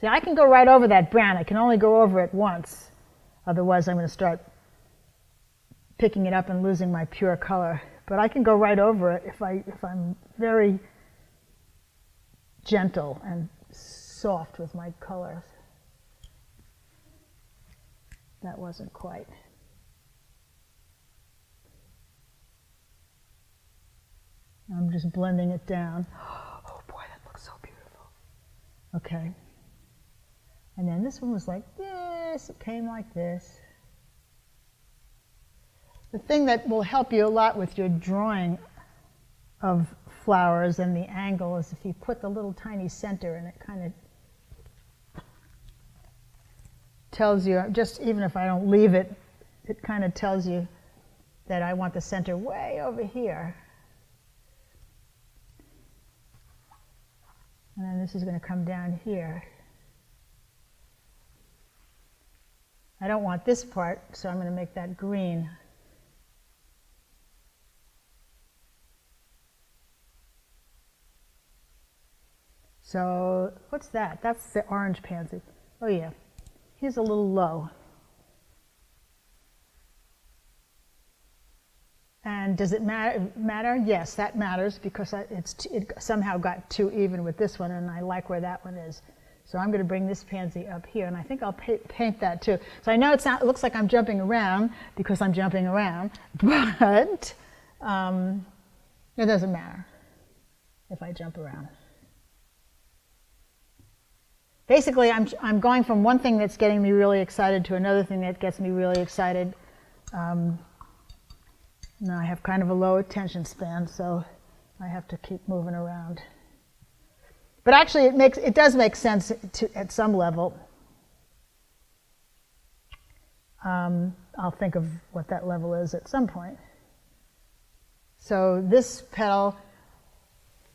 See, I can go right over that brown. I can only go over it once. Otherwise, I'm going to start picking it up and losing my pure color. But I can go right over it if I'm very gentle and soft with my colors. That wasn't quite. I'm just blending it down. Oh boy, that looks so beautiful. Okay. And then this one was like this, it came like this. The thing that will help you a lot with your drawing of flowers and the angle is if you put the little tiny center and it kind of tells you, just even if I don't leave it, it kind of tells you that I want the center way over here. And then this is going to come down here. I don't want this part, so I'm going to make that green. So what's that? That's the orange pansy. Oh yeah, here's a little low. And does it matter? Yes, that matters because it somehow got too even with this one, and I like where that one is. So I'm going to bring this pansy up here, and I think I'll paint that too. So I know it looks like I'm jumping around because I'm jumping around, but it doesn't matter if I jump around. Basically, I'm going from one thing that's getting me really excited to another thing that gets me really excited. Now I have kind of a low attention span, so I have to keep moving around. But actually, it does make sense at some level. I'll think of what that level is at some point. So this petal.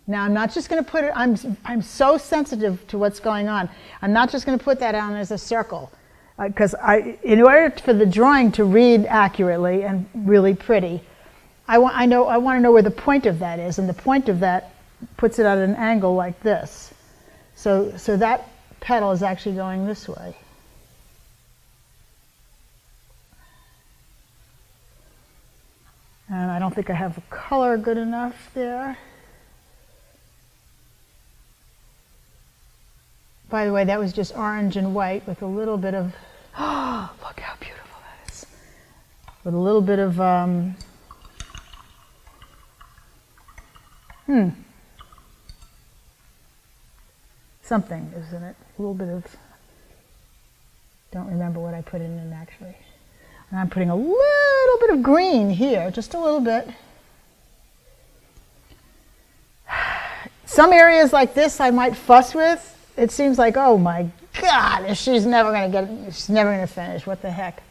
Now I'm not just going to put it. I'm so sensitive to what's going on. I'm not just going to put that on as a circle, because in order for the drawing to read accurately and really pretty, I want to know where the point of that is, and the point of that puts it at an angle like this. So that petal is actually going this way. And I don't think I have a color good enough there. By the way, that was just orange and white with a little bit of, oh, look how beautiful that is. With a little bit of, something, isn't it? A little bit of, don't remember what I put in actually. And I'm putting a little bit of green here, just a little bit. Some areas like this I might fuss with. It seems like, oh my God, she's never going to finish. What the heck?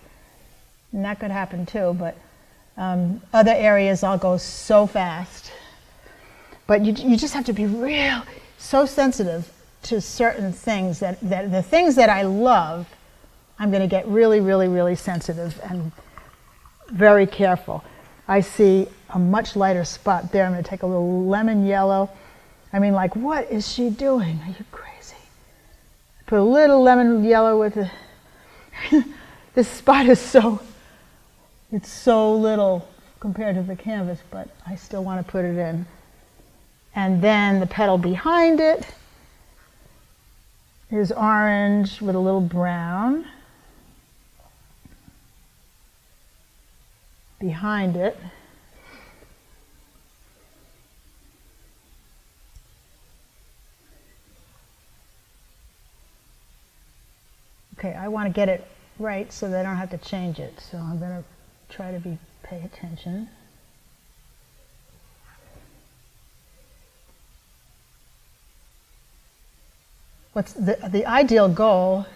And that could happen too, but other areas I'll go so fast. But you just have to be so sensitive to certain things that the things that I love, I'm going to get really, really, really sensitive and very careful. I see a much lighter spot there. I'm going to take a little lemon yellow. I mean, like, what is she doing? Are you crazy? Put a little lemon yellow with it. This spot is it's so little compared to the canvas, but I still want to put it in. And then the petal behind it is orange with a little brown. Behind it. Okay, I want to get it right so that I don't have to change it. So I'm going to try to pay attention. What's the ideal goal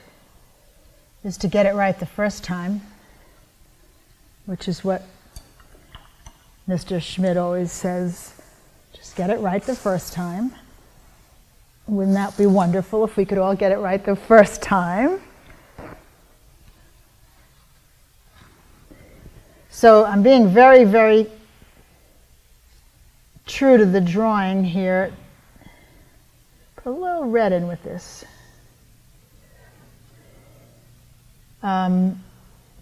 is to get it right the first time, which is what Mr. Schmidt always says, just get it right the first time. Wouldn't that be wonderful if we could all get it right the first time? So I'm being very, very true to the drawing here. Put a little red in with this.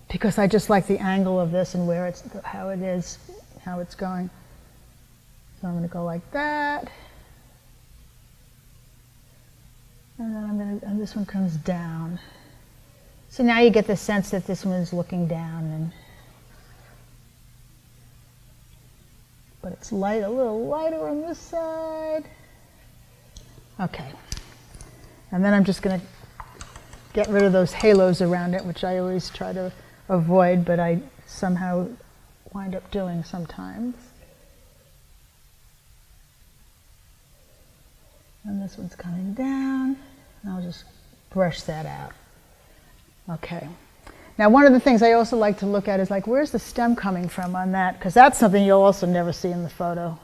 because I just like the angle of this and where it's, how it is, how it's going. So I'm going to go like that. And then and this one comes down. So now you get the sense that this one is looking down, but it's light, a little lighter on this side. Okay. And then I'm just going to get rid of those halos around it, which I always try to avoid, but I somehow wind up doing sometimes. And this one's coming down, and I'll just brush that out. Okay. Now, one of the things I also like to look at is like, where's the stem coming from on that? Because that's something you'll also never see in the photo.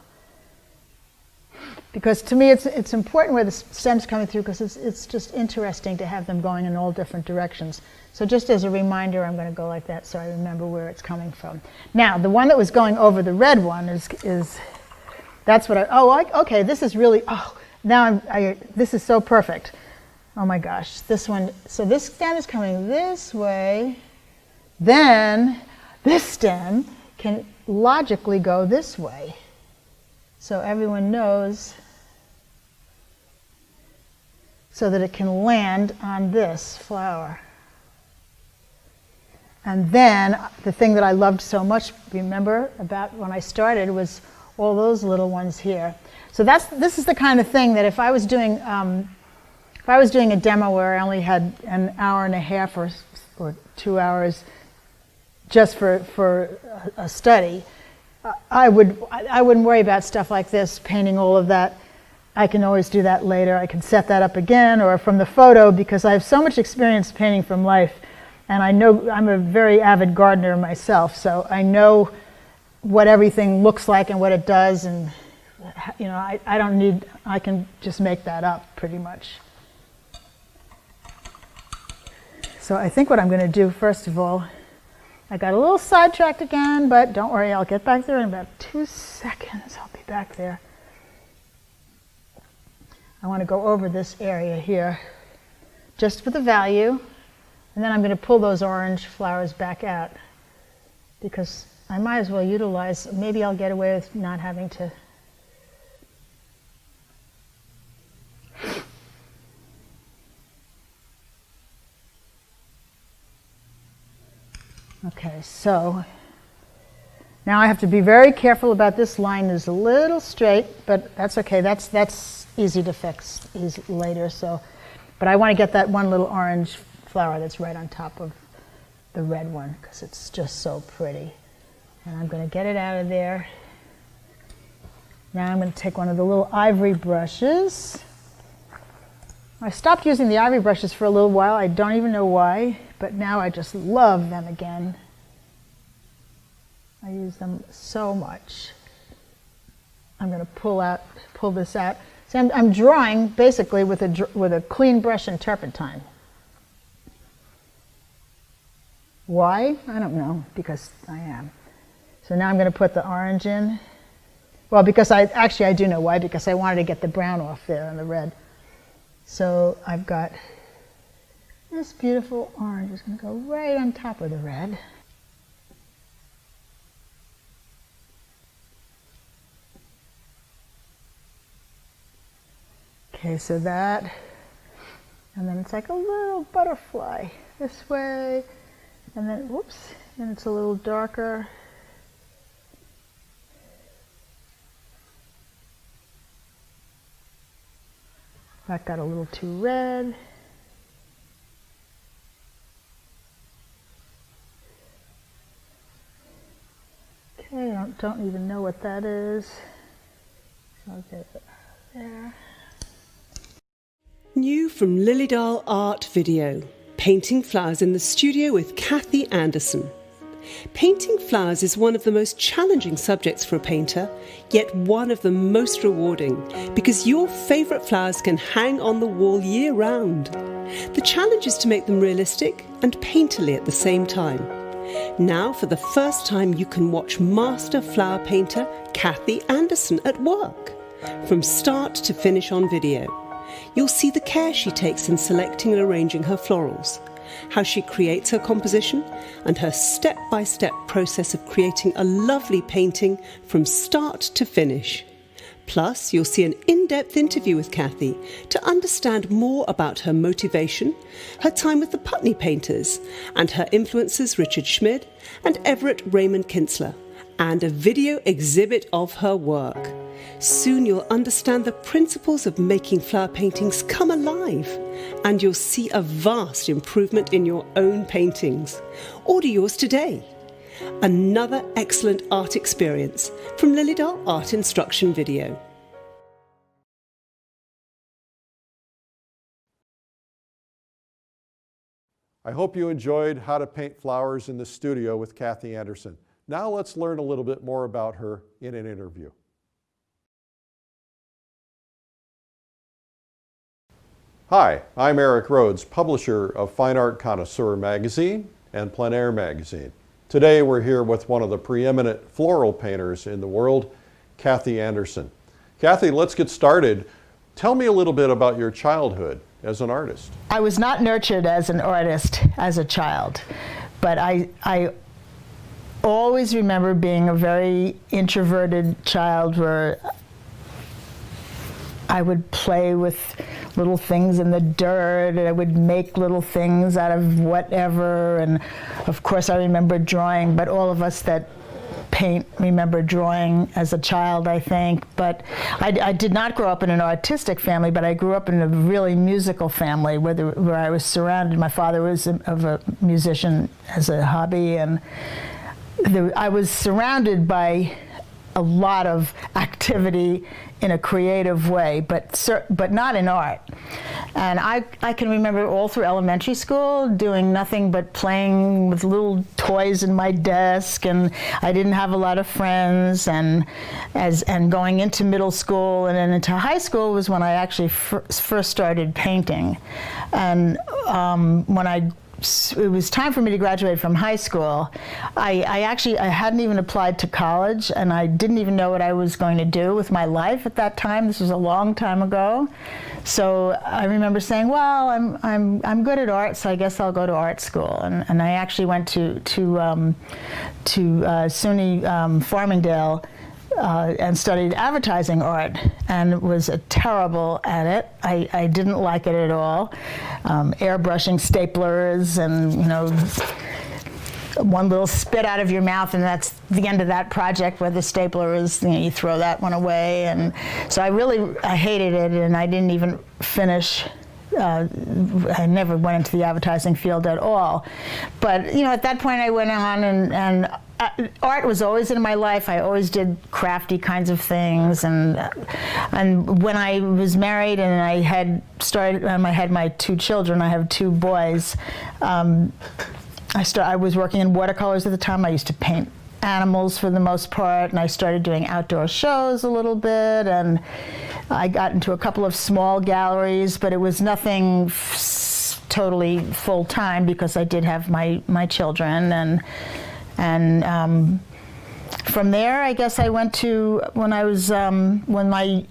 Because to me, it's important where the stem's coming through, because it's just interesting to have them going in all different directions. So just as a reminder, I'm going to go like that so I remember where it's coming from. Now, the one that was going over the red one is that's what okay, this is really, now this is so perfect. Oh my gosh, this one, so this stem is coming this way, then this stem can logically go this way. So everyone knows, so that it can land on this flower. And then the thing that I loved so much, remember, about when I started, was all those little ones here. So this is the kind of thing that if I was doing a demo where I only had an hour and a half or 2 hours just for a study, I wouldn't worry about stuff like this, painting all of that. I can always do that later. I can set that up again, or from the photo, because I have so much experience painting from life, and I know I'm a very avid gardener myself, so I know what everything looks like and what it does, and you know, I can just make that up pretty much. So I think what I'm going to do, first of all, I got a little sidetracked again, but don't worry, I'll get back there in about 2 seconds. I'll be back there. I want to go over this area here, just for the value, and then I'm going to pull those orange flowers back out, because I might as well utilize, maybe I'll get away with not having to. Okay, so now I have to be very careful about this line. Is a little straight, but that's okay. That's easy to fix later. So, but I want to get that one little orange flower that's right on top of the red one, because it's just so pretty. And I'm going to get it out of there. Now I'm going to take one of the little ivory brushes. I stopped using the ivory brushes for a little while. I don't even know why, but now I just love them again. I use them so much. I'm going to pull this out. So I'm drawing basically with a clean brush and turpentine. Why? I don't know, because I am. So now I'm going to put the orange in. Well, because I do know why, because I wanted to get the brown off there and the red. So I've got this beautiful orange is going to go right on top of the red. Okay, so that, and then it's like a little butterfly this way, and then, whoops, and it's a little darker. That got a little too red. Okay, I don't even know what that is. So I'll get it there. New from Lilydale Art Video, Painting Flowers in the Studio with Kathy Anderson. Painting flowers is one of the most challenging subjects for a painter, yet one of the most rewarding, because your favourite flowers can hang on the wall year round. The challenge is to make them realistic and painterly at the same time. Now, for the first time, you can watch master flower painter Kathy Anderson at work, from start to finish on video. You'll see the care she takes in selecting and arranging her florals, how she creates her composition, and her step-by-step process of creating a lovely painting from start to finish. Plus, you'll see an in-depth interview with Kathy to understand more about her motivation, her time with the Putney painters, and her influences Richard Schmid and Everett Raymond Kinsler, and a video exhibit of her work. Soon you'll understand the principles of making flower paintings come alive, and you'll see a vast improvement in your own paintings. Order yours today. Another excellent art experience from Lilydale Art Instruction Video. I hope you enjoyed How to Paint Flowers in the Studio with Kathy Anderson. Now let's learn a little bit more about her in an interview. Hi, I'm Eric Rhodes, publisher of Fine Art Connoisseur magazine and Plein Air magazine. Today we're here with one of the preeminent floral painters in the world, Kathy Anderson. Kathy, let's get started. Tell me a little bit about your childhood as an artist. I was not nurtured as an artist as a child, but I always remember being a very introverted child where I would play with little things in the dirt, and I would make little things out of whatever, and of course I remember drawing, but all of us that paint remember drawing as a child, I think. But I did not grow up in an artistic family, but I grew up in a really musical family where I was surrounded. My father was a musician as a hobby, and I was surrounded by a lot of activity in a creative way, but not in art. And I can remember all through elementary school doing nothing but playing with little toys in my desk, and I didn't have a lot of friends. And going into middle school and then into high school was when I actually first started painting. And when it was time for me to graduate from high school, I hadn't even applied to college, and I didn't even know what I was going to do with my life at that time. This was a long time ago. So I remember saying, well, I'm good at art, so I guess I'll go to art school. And I actually went to SUNY Farmingdale and studied advertising art, and was terrible at it. I didn't like it at all. Airbrushing staplers, and one little spit out of your mouth, and that's the end of that project. Where the stapler is, you throw that one away. And so I hated it, and I didn't even finish. I never went into the advertising field at all. But at that point I went on, and art was always in my life. I always did crafty kinds of things, and when I was married and I had my two children, I have two boys. I was working in watercolors at the time. I used to paint animals for the most part, and I started doing outdoor shows a little bit, and I got into a couple of small galleries, but it was nothing totally full-time because I did have my children, and from there, I guess I went to, when my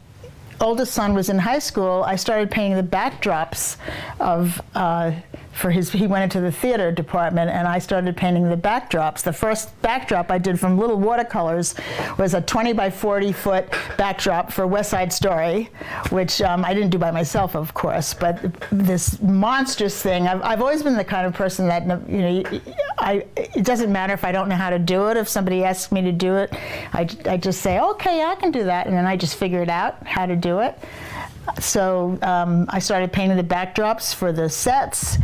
oldest son was in high school, I started painting the backdrops of, he went into the theater department, and I started painting the backdrops. The first backdrop I did from little watercolors was a 20 by 40 foot backdrop for West Side Story, which I didn't do by myself, of course, but this monstrous thing. I've always been the kind of person that, it doesn't matter if I don't know how to do it. If somebody asks me to do it, I just say, okay, I can do that, and then I just figure it out how to do it. So I started painting the backdrops for the sets,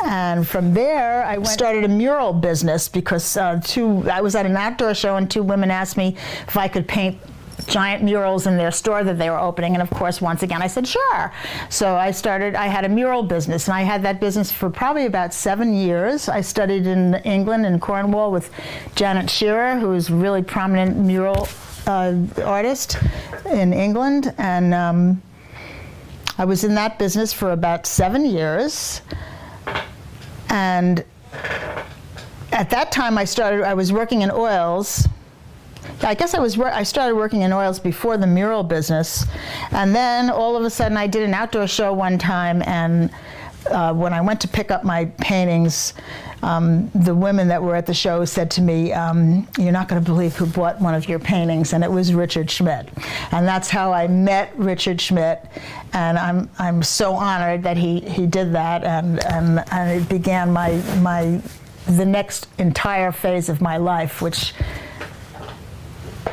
and from there I started a mural business because I was at an outdoor show, and two women asked me if I could paint giant murals in their store that they were opening, and of course once again I said sure. So I had a mural business, and I had that business for probably about 7 years. I studied in England, in Cornwall, with Janet Shearer, who is a really prominent mural artist in England, and I was in that business for about 7 years, and at that time I was working in oils. I guess I started working in oils before the mural business, and then all of a sudden I did an outdoor show one time, and when I went to pick up my paintings, the women that were at the show said to me, "You're not going to believe who bought one of your paintings," and it was Richard Schmidt. And that's how I met Richard Schmidt, and I'm so honored that he did that, and it began the next entire phase of my life, which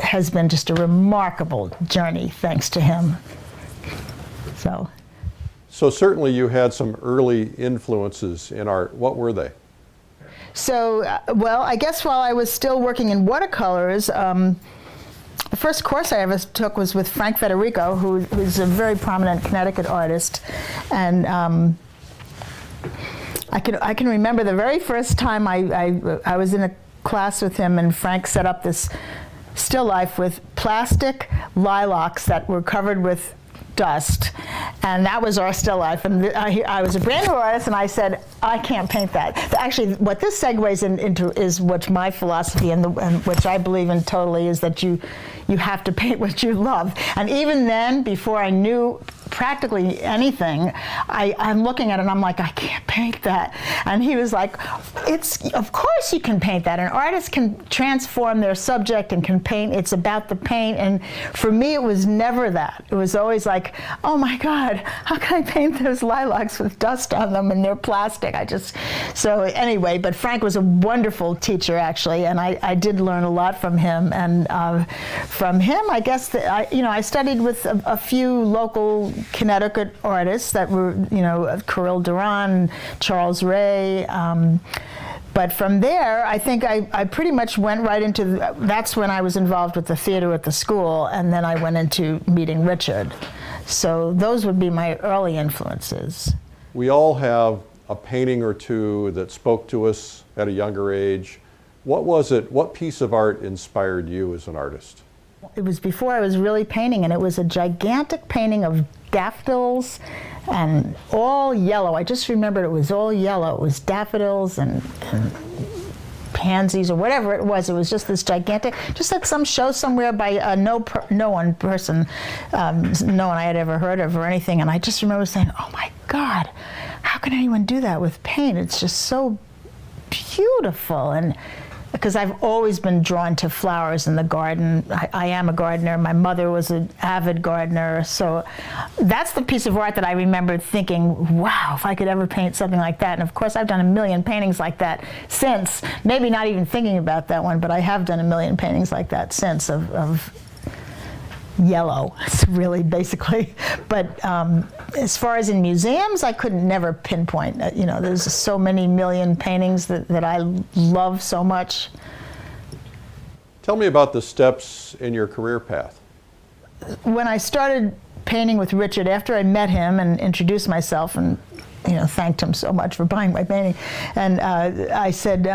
has been just a remarkable journey thanks to him. So certainly you had some early influences in art. What were they? So, well, I guess while I was still working in watercolors, the first course I ever took was with Frank Federico, who's a very prominent Connecticut artist. And I can remember the very first time I was in a class with him, and Frank set up this still life with plastic lilacs that were covered with dust, and that was our still life. And I was a brand new artist, and I said, I can't paint that. Actually, what this segues into is what my philosophy and which I believe in totally is that you have to paint what you love. And even then, before I knew practically anything, I'm looking at it and I'm like, I can't paint that. And he was like, of course you can paint that. An artist can transform their subject and can paint. It's about the paint. And for me, it was never that. It was always like, oh my God, how can I paint those lilacs with dust on them and they're plastic? So anyway, but Frank was a wonderful teacher actually, and I did learn a lot from him. And from him, I guess I studied with a few local Connecticut artists that were, Kirill Duran, Charles Ray. But from there, I think I pretty much went right into, that's when I was involved with the theater at the school, and then I went into meeting Richard. So those would be my early influences. We all have a painting or two that spoke to us at a younger age. What was it, what piece of art inspired you as an artist? It was before I was really painting, and it was a gigantic painting of daffodils and all yellow. I just remembered it was all yellow. It was daffodils and pansies or whatever it was. It was just this gigantic, just like some show somewhere by no one person, no one I had ever heard of or anything. And I just remember saying, oh my God, how can anyone do that with paint? It's just so beautiful. And because I've always been drawn to flowers in the garden. I am a gardener. My mother was an avid gardener. So that's the piece of art that I remember thinking, wow, if I could ever paint something like that. And of course, I've done a million paintings like that since. Maybe not even thinking about that one, but I have done a million paintings like that since of yellow, really, basically. But as far as in museums, I could never pinpoint. There's so many million paintings that I love so much. Tell me about the steps in your career path. When I started painting with Richard, after I met him and introduced myself and thanked him so much for buying my painting, and I said,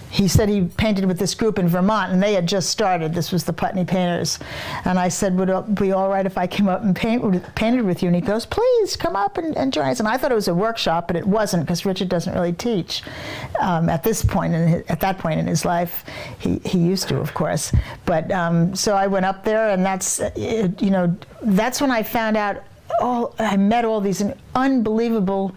he said he painted with this group in Vermont, and they had just started. This was the Putney Painters. And I said, would it be all right if I came up and painted with you? And he goes, please, come up and join us. And I thought it was a workshop, but it wasn't, because Richard doesn't really teach at that point in his life. He used to, of course. But so I went up there, and that's when I found out, I met all these unbelievable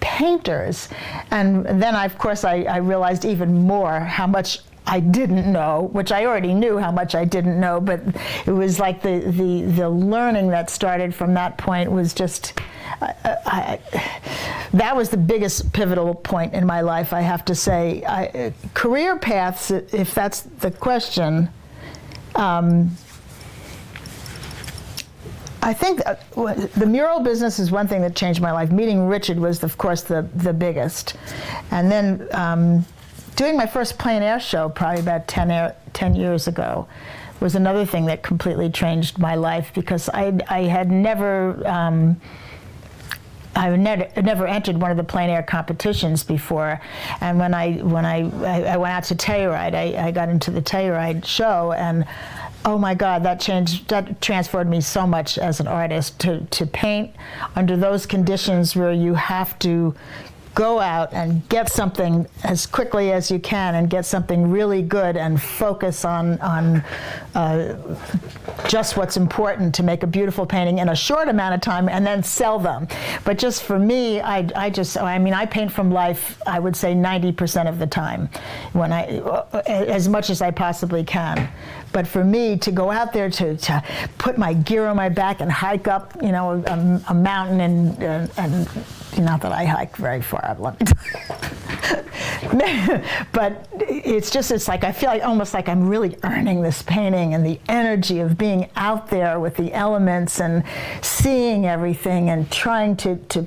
painters. And then of course I realized even more how much I didn't know, which I already knew how much I didn't know, but it was like the learning that started from that point was just, that was the biggest pivotal point in my life, I have to say. Career paths, if that's the question, I think the mural business is one thing that changed my life. Meeting Richard was, of course, the biggest. And then doing my first plein air show, probably about 10 years ago, was another thing that completely changed my life, because I had never entered one of the plein air competitions before. And when I went out to Telluride, I got into the Telluride show, and oh my God, that transformed me so much as an artist, to paint under those conditions where you have to go out and get something as quickly as you can and get something really good and focus on just what's important to make a beautiful painting in a short amount of time and then sell them. But just for me, I paint from life, I would say 90% of the time, as much as I possibly can. But for me, to go out there to put my gear on my back and hike up, a mountain and not that I hike very far, let me tell you. But it's like I feel like almost like I'm really earning this painting, and the energy of being out there with the elements and seeing everything and trying to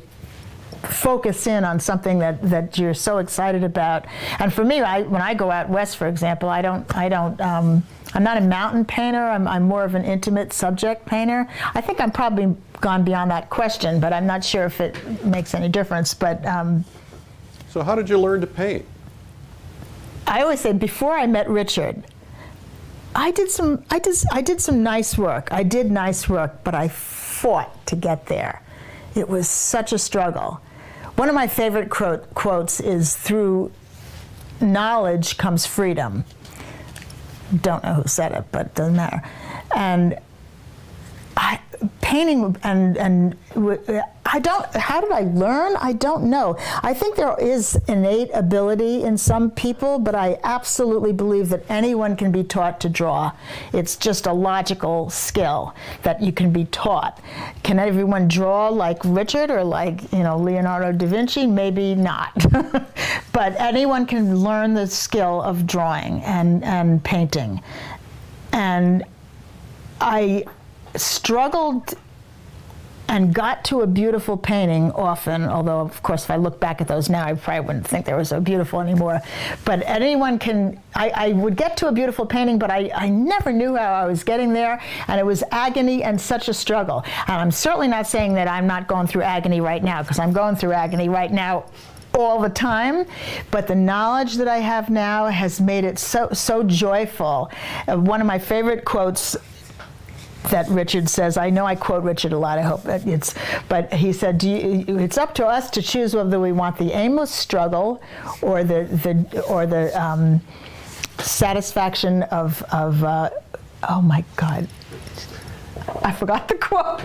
focus in on something that you're so excited about. And for me, when I go out west, for example, I'm not a mountain painter. I'm more of an intimate subject painter. I think I'm probably gone beyond that question, but I'm not sure if it makes any difference. But so how did you learn to paint? I always say, before I met Richard, I did some nice work. I did nice work, but I fought to get there. It was such a struggle. One of my favorite quotes is, "Through knowledge comes freedom." Don't know who said it, but it doesn't matter. And painting how did I learn? I don't know. I think there is innate ability in some people, but I absolutely believe that anyone can be taught to draw. It's just a logical skill that you can be taught. Can everyone draw like Richard or like, Leonardo da Vinci? Maybe not. But anyone can learn the skill of drawing and painting. And I struggled and got to a beautiful painting often, although of course if I look back at those now I probably wouldn't think they were so beautiful anymore. But anyone can, I would get to a beautiful painting, but I never knew how I was getting there, and it was agony and such a struggle. And I'm certainly not saying that I'm not going through agony right now, because I'm going through agony right now all the time, but the knowledge that I have now has made it so joyful. One of my favorite quotes that Richard says, I know I quote Richard a lot, I hope that but he said, it's up to us to choose whether we want the aimless struggle or the satisfaction of oh my God, I forgot the quote.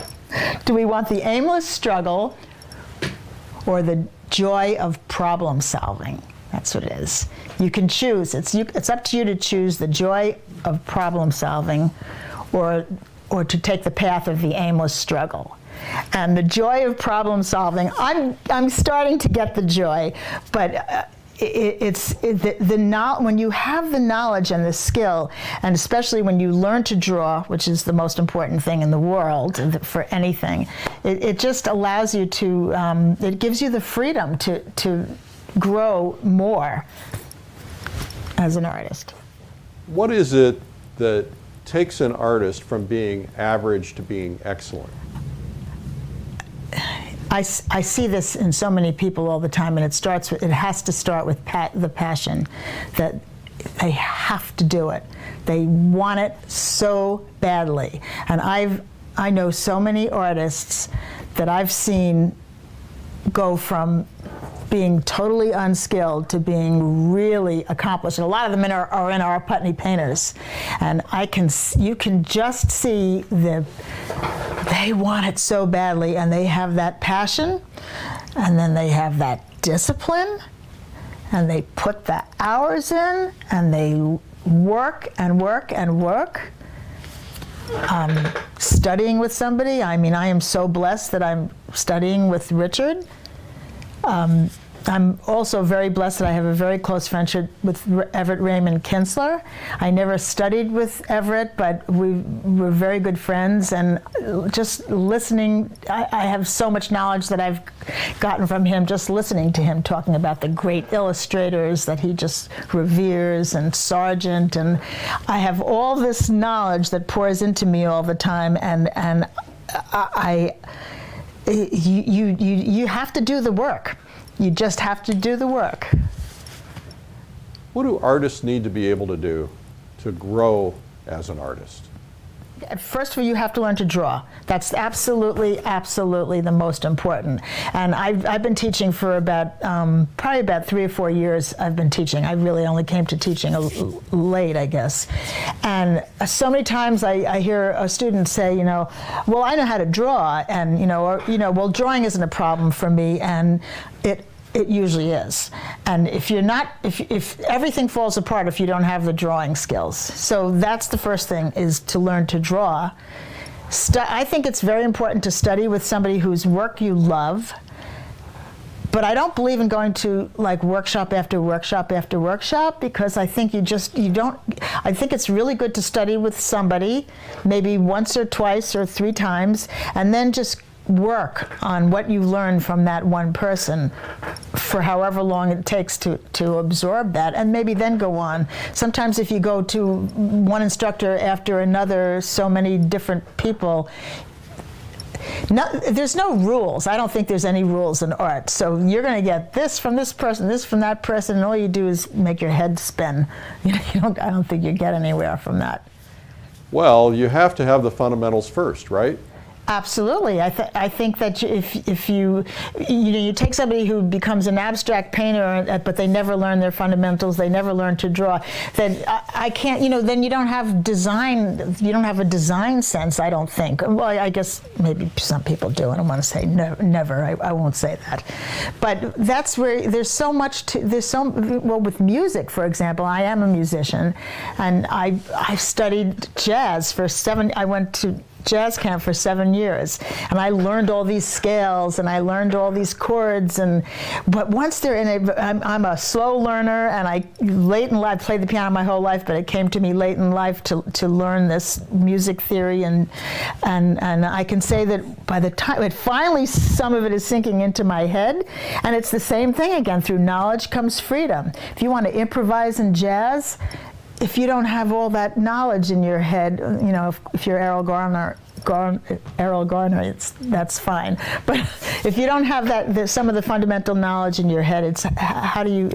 Do we want the aimless struggle or the joy of problem solving? That's what it is. You can choose. It's up to you to choose the joy of problem solving or to take the path of the aimless struggle. And the joy of problem solving, I'm starting to get the joy, but when you have the knowledge and the skill, and especially when you learn to draw, which is the most important thing in the world for anything, it just allows you to, it gives you the freedom to grow more as an artist. What is it that takes an artist from being average to being excellent? I see this in so many people all the time, and it has to start with the passion, that they have to do it. They want it so badly. And I know so many artists that I've seen go from being totally unskilled to being really accomplished. And a lot of them are in our Putney painters. And you can just see they want it so badly, and they have that passion, and then they have that discipline, and they put the hours in, and they work and work and work. Studying with somebody, I am so blessed that I'm studying with Richard. I'm also very blessed that I have a very close friendship with Everett Raymond Kinsler. I never studied with Everett, but we were very good friends, and just listening, I have so much knowledge that I've gotten from him just listening to him talking about the great illustrators that he just reveres, and Sargent, and I have all this knowledge that pours into me all the time, and you have to do the work. You just have to do the work. What do artists need to be able to do to grow as an artist? First of all, you have to learn to draw. That's absolutely, absolutely the most important. And I've been teaching for about, probably about 3 or 4 years I've been teaching. I really only came to teaching late, I guess. And so many times I hear a student say, you know, well, I know how to draw, and, well, drawing isn't a problem for me, and it usually is. And if everything falls apart if you don't have the drawing skills. So that's the first thing, is to learn to draw. I think it's very important to study with somebody whose work you love. But I don't believe in going to like workshop after workshop after workshop, because I think I think it's really good to study with somebody, maybe once or twice or 3 times, and then just work on what you learn from that one person for however long it takes to absorb that, and maybe then go on. Sometimes if you go to one instructor after another, so many different people, there's no rules. I don't think there's any rules in art. So you're going to get this from this person, this from that person, and all you do is make your head spin. I don't think you get anywhere from that. Well, you have to have the fundamentals first, right? Absolutely. I think that if you take somebody who becomes an abstract painter, but they never learn their fundamentals, they never learn to draw, then I can't, then you don't have design, you don't have a design sense, I don't think. Well, I guess maybe some people do. I don't want to say never. I won't say that. But that's where there's so much well, with music, for example, I am a musician, and I studied jazz for I went to jazz camp for 7 years, and I learned all these scales, and I learned all these chords, but once they're in I'm a slow learner, and late in life, played the piano my whole life, but it came to me late in life to learn this music theory, and I can say that by the time finally some of it is sinking into my head, and it's the same thing again. Through knowledge comes freedom. If you want to improvise in jazz, if you don't have all that knowledge in your head, if you're Errol Garner, that's fine. But if you don't have some of the fundamental knowledge in your head, it's how do you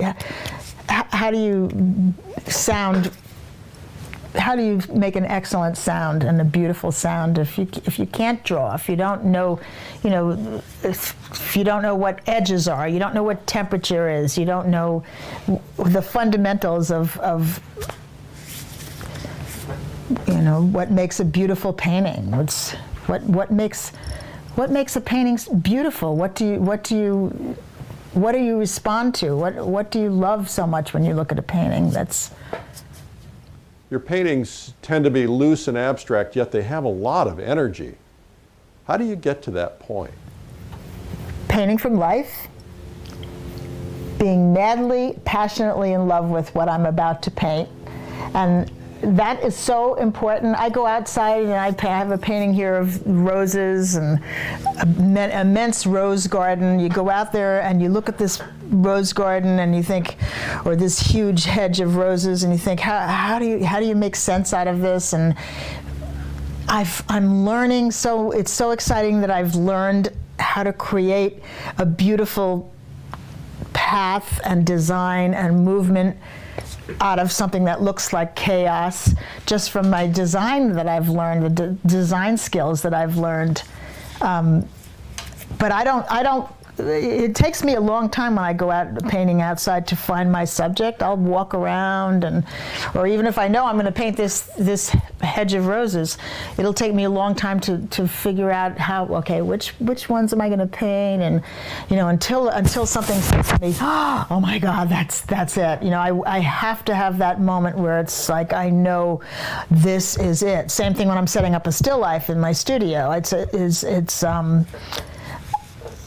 sound? How do you make an excellent sound and a beautiful sound if you can't draw? If you don't know, if you don't know what edges are, you don't know what temperature is, you don't know the fundamentals of what makes a beautiful painting. What makes a painting beautiful? What do you respond to? What do you love so much when you look at a painting? Your paintings tend to be loose and abstract, yet they have a lot of energy. How do you get to that point? Painting from life, being madly, passionately in love with what I'm about to paint, and that is so important. I go outside and I have a painting here of roses and an immense rose garden. You go out there and you look at this rose garden and you think, or this huge hedge of roses, and you think, how do you make sense out of this? And I'm learning, so it's so exciting that I've learned how to create a beautiful path and design and movement out of something that looks like chaos, just from my design that I've learned, the design skills that I've learned. But it takes me a long time when I go out painting outside to find my subject. I'll walk around, or even if I know I'm going to paint this hedge of roses, it'll take me a long time to figure out which ones am I going to paint, and until something says to me, oh my God, that's it. I have to have that moment where it's like I know this is it. Same thing when I'm setting up a still life in my studio.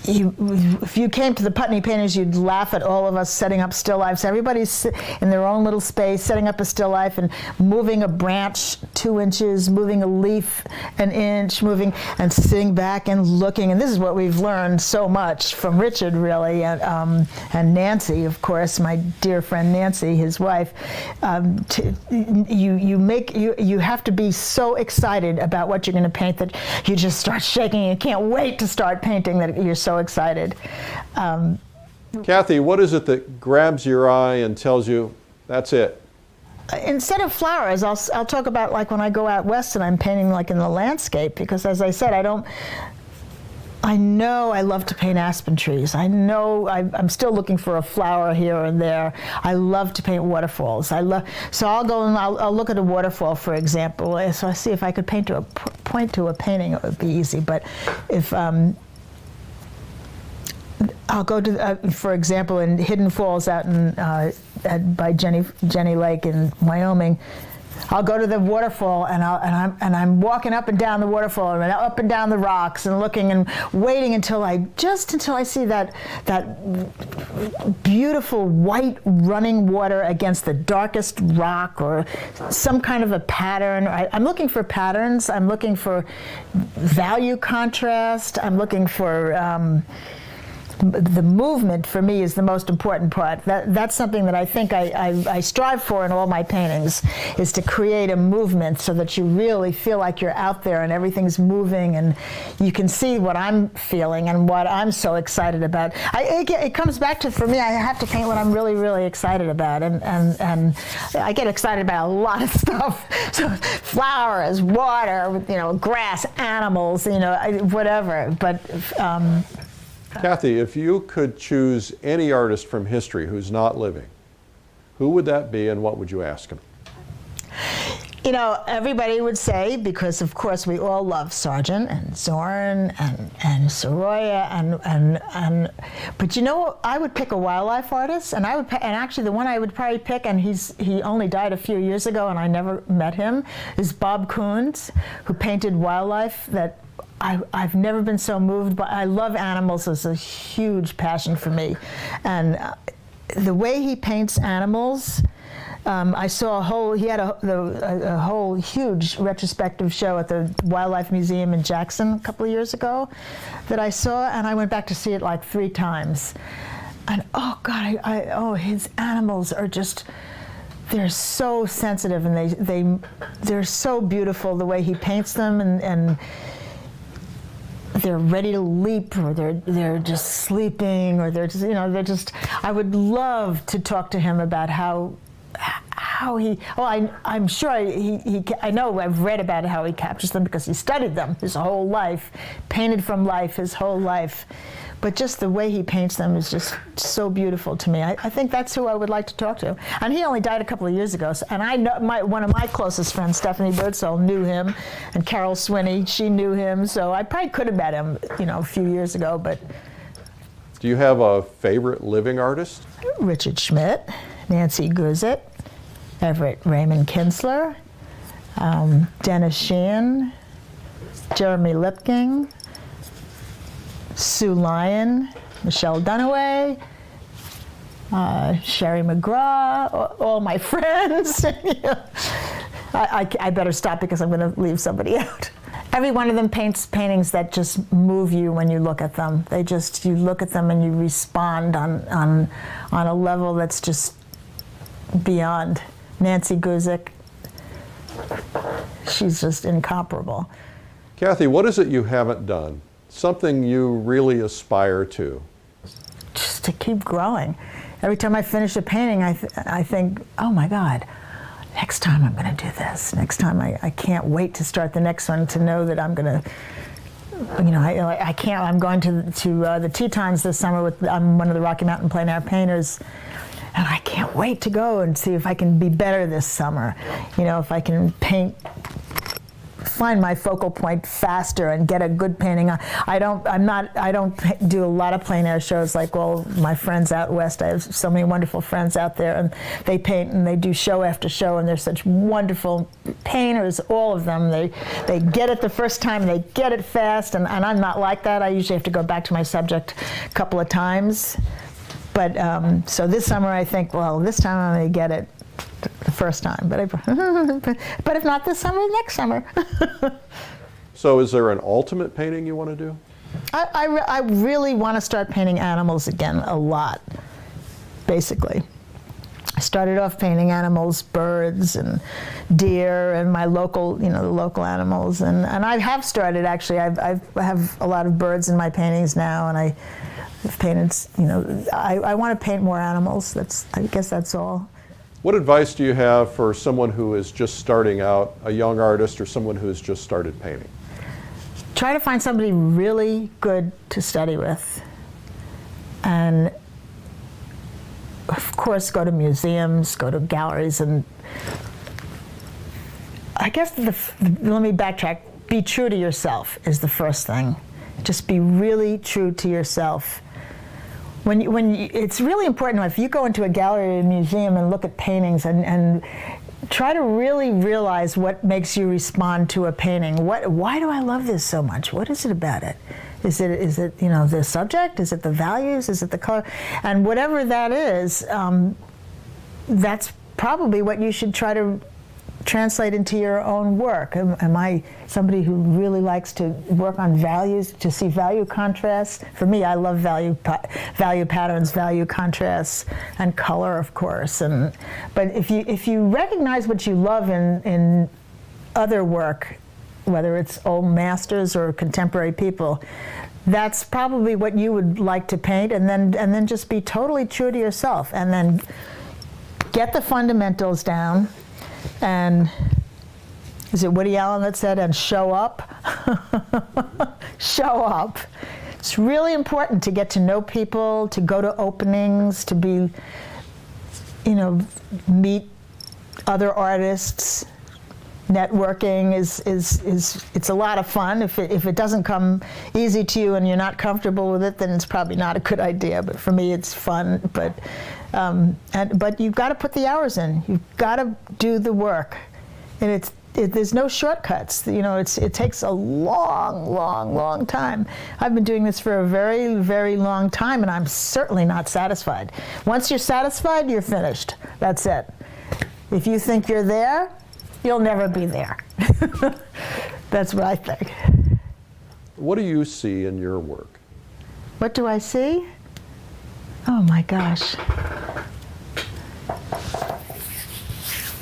If you came to the Putney Painters, you'd laugh at all of us setting up still lifes. Everybody's in their own little space, setting up a still life and moving a branch 2 inches, moving a leaf an inch, moving and sitting back and looking. And this is what we've learned so much from Richard, really, and Nancy, of course, my dear friend Nancy, his wife. You have to be so excited about what you're going to paint that you just start shaking. You can't wait to start painting, that you're so excited. Kathy, what is it that grabs your eye and tells you, that's it? instead of flowers, I'll talk about like when I go out west and I'm painting like in the landscape, because as I said, I know I love to paint aspen trees. I know I'm still looking for a flower here and there. I love to paint waterfalls. So I'll go and I'll look at a waterfall, for example. So I see if I could point to a painting, it would be easy. But if I'll go to, for example, in Hidden Falls out by Jenny Lake in Wyoming. I'll go to the waterfall and I'm walking up and down the waterfall and up and down the rocks and looking and waiting until I see that beautiful white running water against the darkest rock, or some kind of a pattern. I'm looking for patterns. I'm looking for value contrast. I'm looking for the movement. For me is the most important part. That's something that I think I strive for in all my paintings, is to create a movement so that you really feel like you're out there and everything's moving and you can see what I'm feeling and what I'm so excited about. It comes back to, for me, I have to paint what I'm really, really excited about, and I get excited about a lot of stuff. So flowers, water, grass, animals, whatever. But Kathy, if you could choose any artist from history who's not living, who would that be and what would you ask him? Everybody would say, because of course we all love Sargent and Zorn and Sorolla but I would pick a wildlife artist, and actually the one I would probably pick, and he only died a few years ago and I never met him, is Bob Coons, who painted wildlife that I've never been so moved by. I love animals. It's a huge passion for me. And the way he paints animals, I saw he had a whole huge retrospective show at the Wildlife Museum in Jackson a couple of years ago that I saw, and I went back to see it like 3 times. And oh God, his animals are just, they're so sensitive, and they're so beautiful the way he paints them, and they're ready to leap, or they're just sleeping, or they're just, I would love to talk to him about how he, I'm sure I know, I've read about how he captures them because he studied them his whole life, painted from life his whole life. But just the way he paints them is just so beautiful to me. I think that's who I would like to talk to. And he only died a couple of years ago. And I know one of my closest friends, Stephanie Birdsall, knew him, and Carol Swinney, she knew him. So I probably could have met him, a few years ago. But do you have a favorite living artist? Richard Schmidt, Nancy Guzik, Everett Raymond Kinsler, Dennis Sheehan, Jeremy Lipking, Sue Lyon, Michelle Dunaway, Sherry McGraw, all my friends. I better stop because I'm going to leave somebody out. Every one of them paints paintings that just move you when you look at them. You look at them and you respond on a level that's just beyond. Nancy Guzik, she's just incomparable. Kathy, what is it you haven't done? Something you really aspire to? Just to keep growing. Every time I finish a painting, I think, oh my God, next time I'm going to do this. Next time I can't wait to start the next one, to know that I'm going to, I'm going to the Tetons this summer I'm one of the Rocky Mountain plein air painters, and I can't wait to go and see if I can be better this summer. If I can find my focal point faster and get a good painting. I don't do a lot of plein air shows like all my friends out west. I have so many wonderful friends out there, and they paint and they do show after show, and they're such wonderful painters, all of them. They get it the first time, they get it fast, and I'm not like that. I usually have to go back to my subject a couple of times. But so this summer I think, well, this time I'm going to get it the first time, but if not this summer, next summer. So is there an ultimate painting you want to do? I really want to start painting animals again a lot, basically. I started off painting animals, birds and deer and my local, the local animals. And I have started, actually, I have a lot of birds in my paintings now, and I've painted, I want to paint more animals. I guess that's all. What advice do you have for someone who is just starting out, a young artist or someone who has just started painting? Try to find somebody really good to study with. And of course, go to museums, go to galleries, and I guess let me backtrack. Be true to yourself is the first thing. Just be really true to yourself. It's really important if you go into a gallery or a museum and look at paintings and try to really realize what makes you respond to a painting. Why do I love this so much? What is it about it? Is it the subject? Is it the values? Is it the color? And whatever that is, that's probably what you should try to translate into your own work. Am I somebody who really likes to work on values, to see value contrasts? For me, I love value patterns, value contrasts, and color, of course. But if you recognize what you love in other work, whether it's old masters or contemporary people, that's probably what you would like to paint, and then just be totally true to yourself, and then get the fundamentals down. And is it Woody Allen that said, and show up? Show up. It's really important to get to know people, to go to openings, to be, meet other artists. Networking it's a lot of fun. If it doesn't come easy to you and you're not comfortable with it, then it's probably not a good idea. But for me, it's fun. But you've got to put the hours in. You've got to do the work, and there's no shortcuts. It takes a long time. I've been doing this for a very, very long time, and I'm certainly not satisfied. Once you're satisfied, you're finished. That's it. If you think you're there, you'll never be there. That's what I think. What do you see in your work? What do I see? Oh my gosh.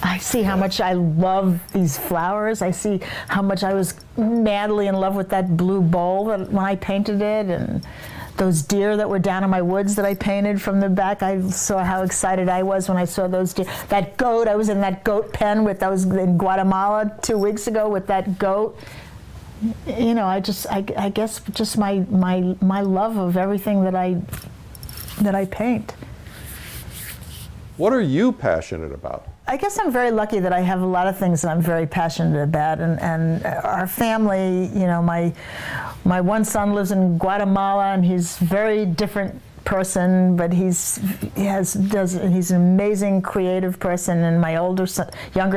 I see how much I love these flowers. I see how much I was madly in love with that blue bowl when I painted it, and those deer that were down in my woods that I painted from the back. I saw how excited I was when I saw those deer. That goat, I was in that goat pen with those in Guatemala 2 weeks ago with that goat. I guess just my love of everything that I paint. What are you passionate about? I guess I'm very lucky that I have a lot of things that I'm very passionate about, and our family, my one son lives in Guatemala, and he's a very different person, but he's an amazing creative person. And my younger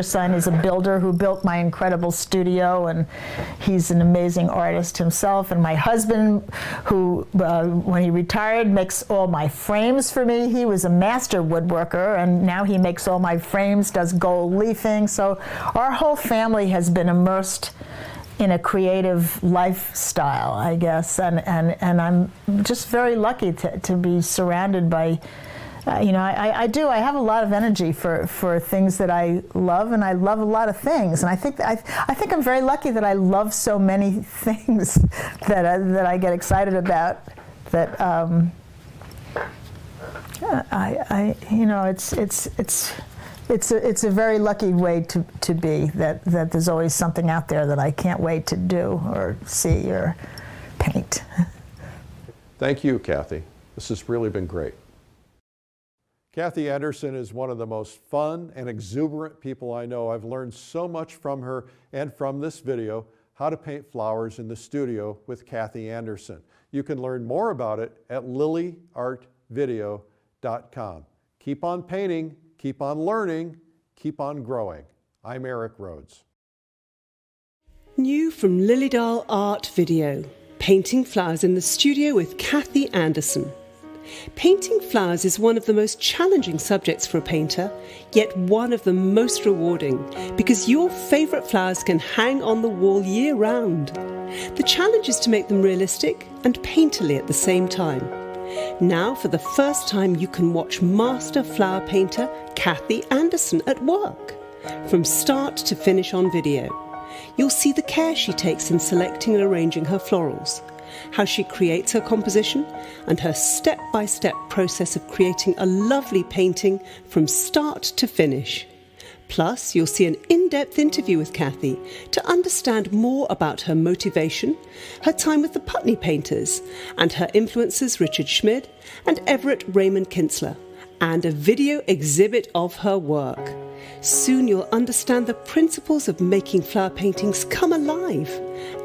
son is a builder who built my incredible studio, and he's an amazing artist himself. And my husband, who when he retired, makes all my frames for me. He was a master woodworker, and now he makes all my frames, does gold leafing. So our whole family has been immersed in a creative lifestyle, I guess, and I'm just very lucky to be surrounded by, I have a lot of energy for things that I love, and I love a lot of things, and I think I'm very lucky that I love so many things that I get excited about. That It's a very lucky way to be, that there's always something out there that I can't wait to do or see or paint. Thank you, Kathy. This has really been great. Kathy Anderson is one of the most fun and exuberant people I know. I've learned so much from her and from this video, How to Paint Flowers in the Studio with Kathy Anderson. You can learn more about it at lilyartvideo.com. Keep on painting. Keep on learning, keep on growing. I'm Eric Rhodes. New from Lilydale Art Video, Painting Flowers in the Studio with Kathy Anderson. Painting flowers is one of the most challenging subjects for a painter, yet one of the most rewarding, because your favourite flowers can hang on the wall year round. The challenge is to make them realistic and painterly at the same time. Now, for the first time, you can watch master flower painter Kathy Anderson at work, from start to finish on video. You'll see the care she takes in selecting and arranging her florals, how she creates her composition, and her step-by-step process of creating a lovely painting from start to finish. Plus, you'll see an in-depth interview with Kathy to understand more about her motivation, her time with the Putney painters, and her influences Richard Schmid and Everett Raymond Kinsler, and a video exhibit of her work. Soon you'll understand the principles of making flower paintings come alive,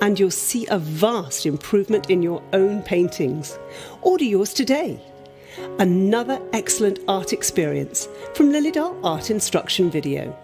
and you'll see a vast improvement in your own paintings. Order yours today. Another excellent art experience from Lilydale Art Instruction Video.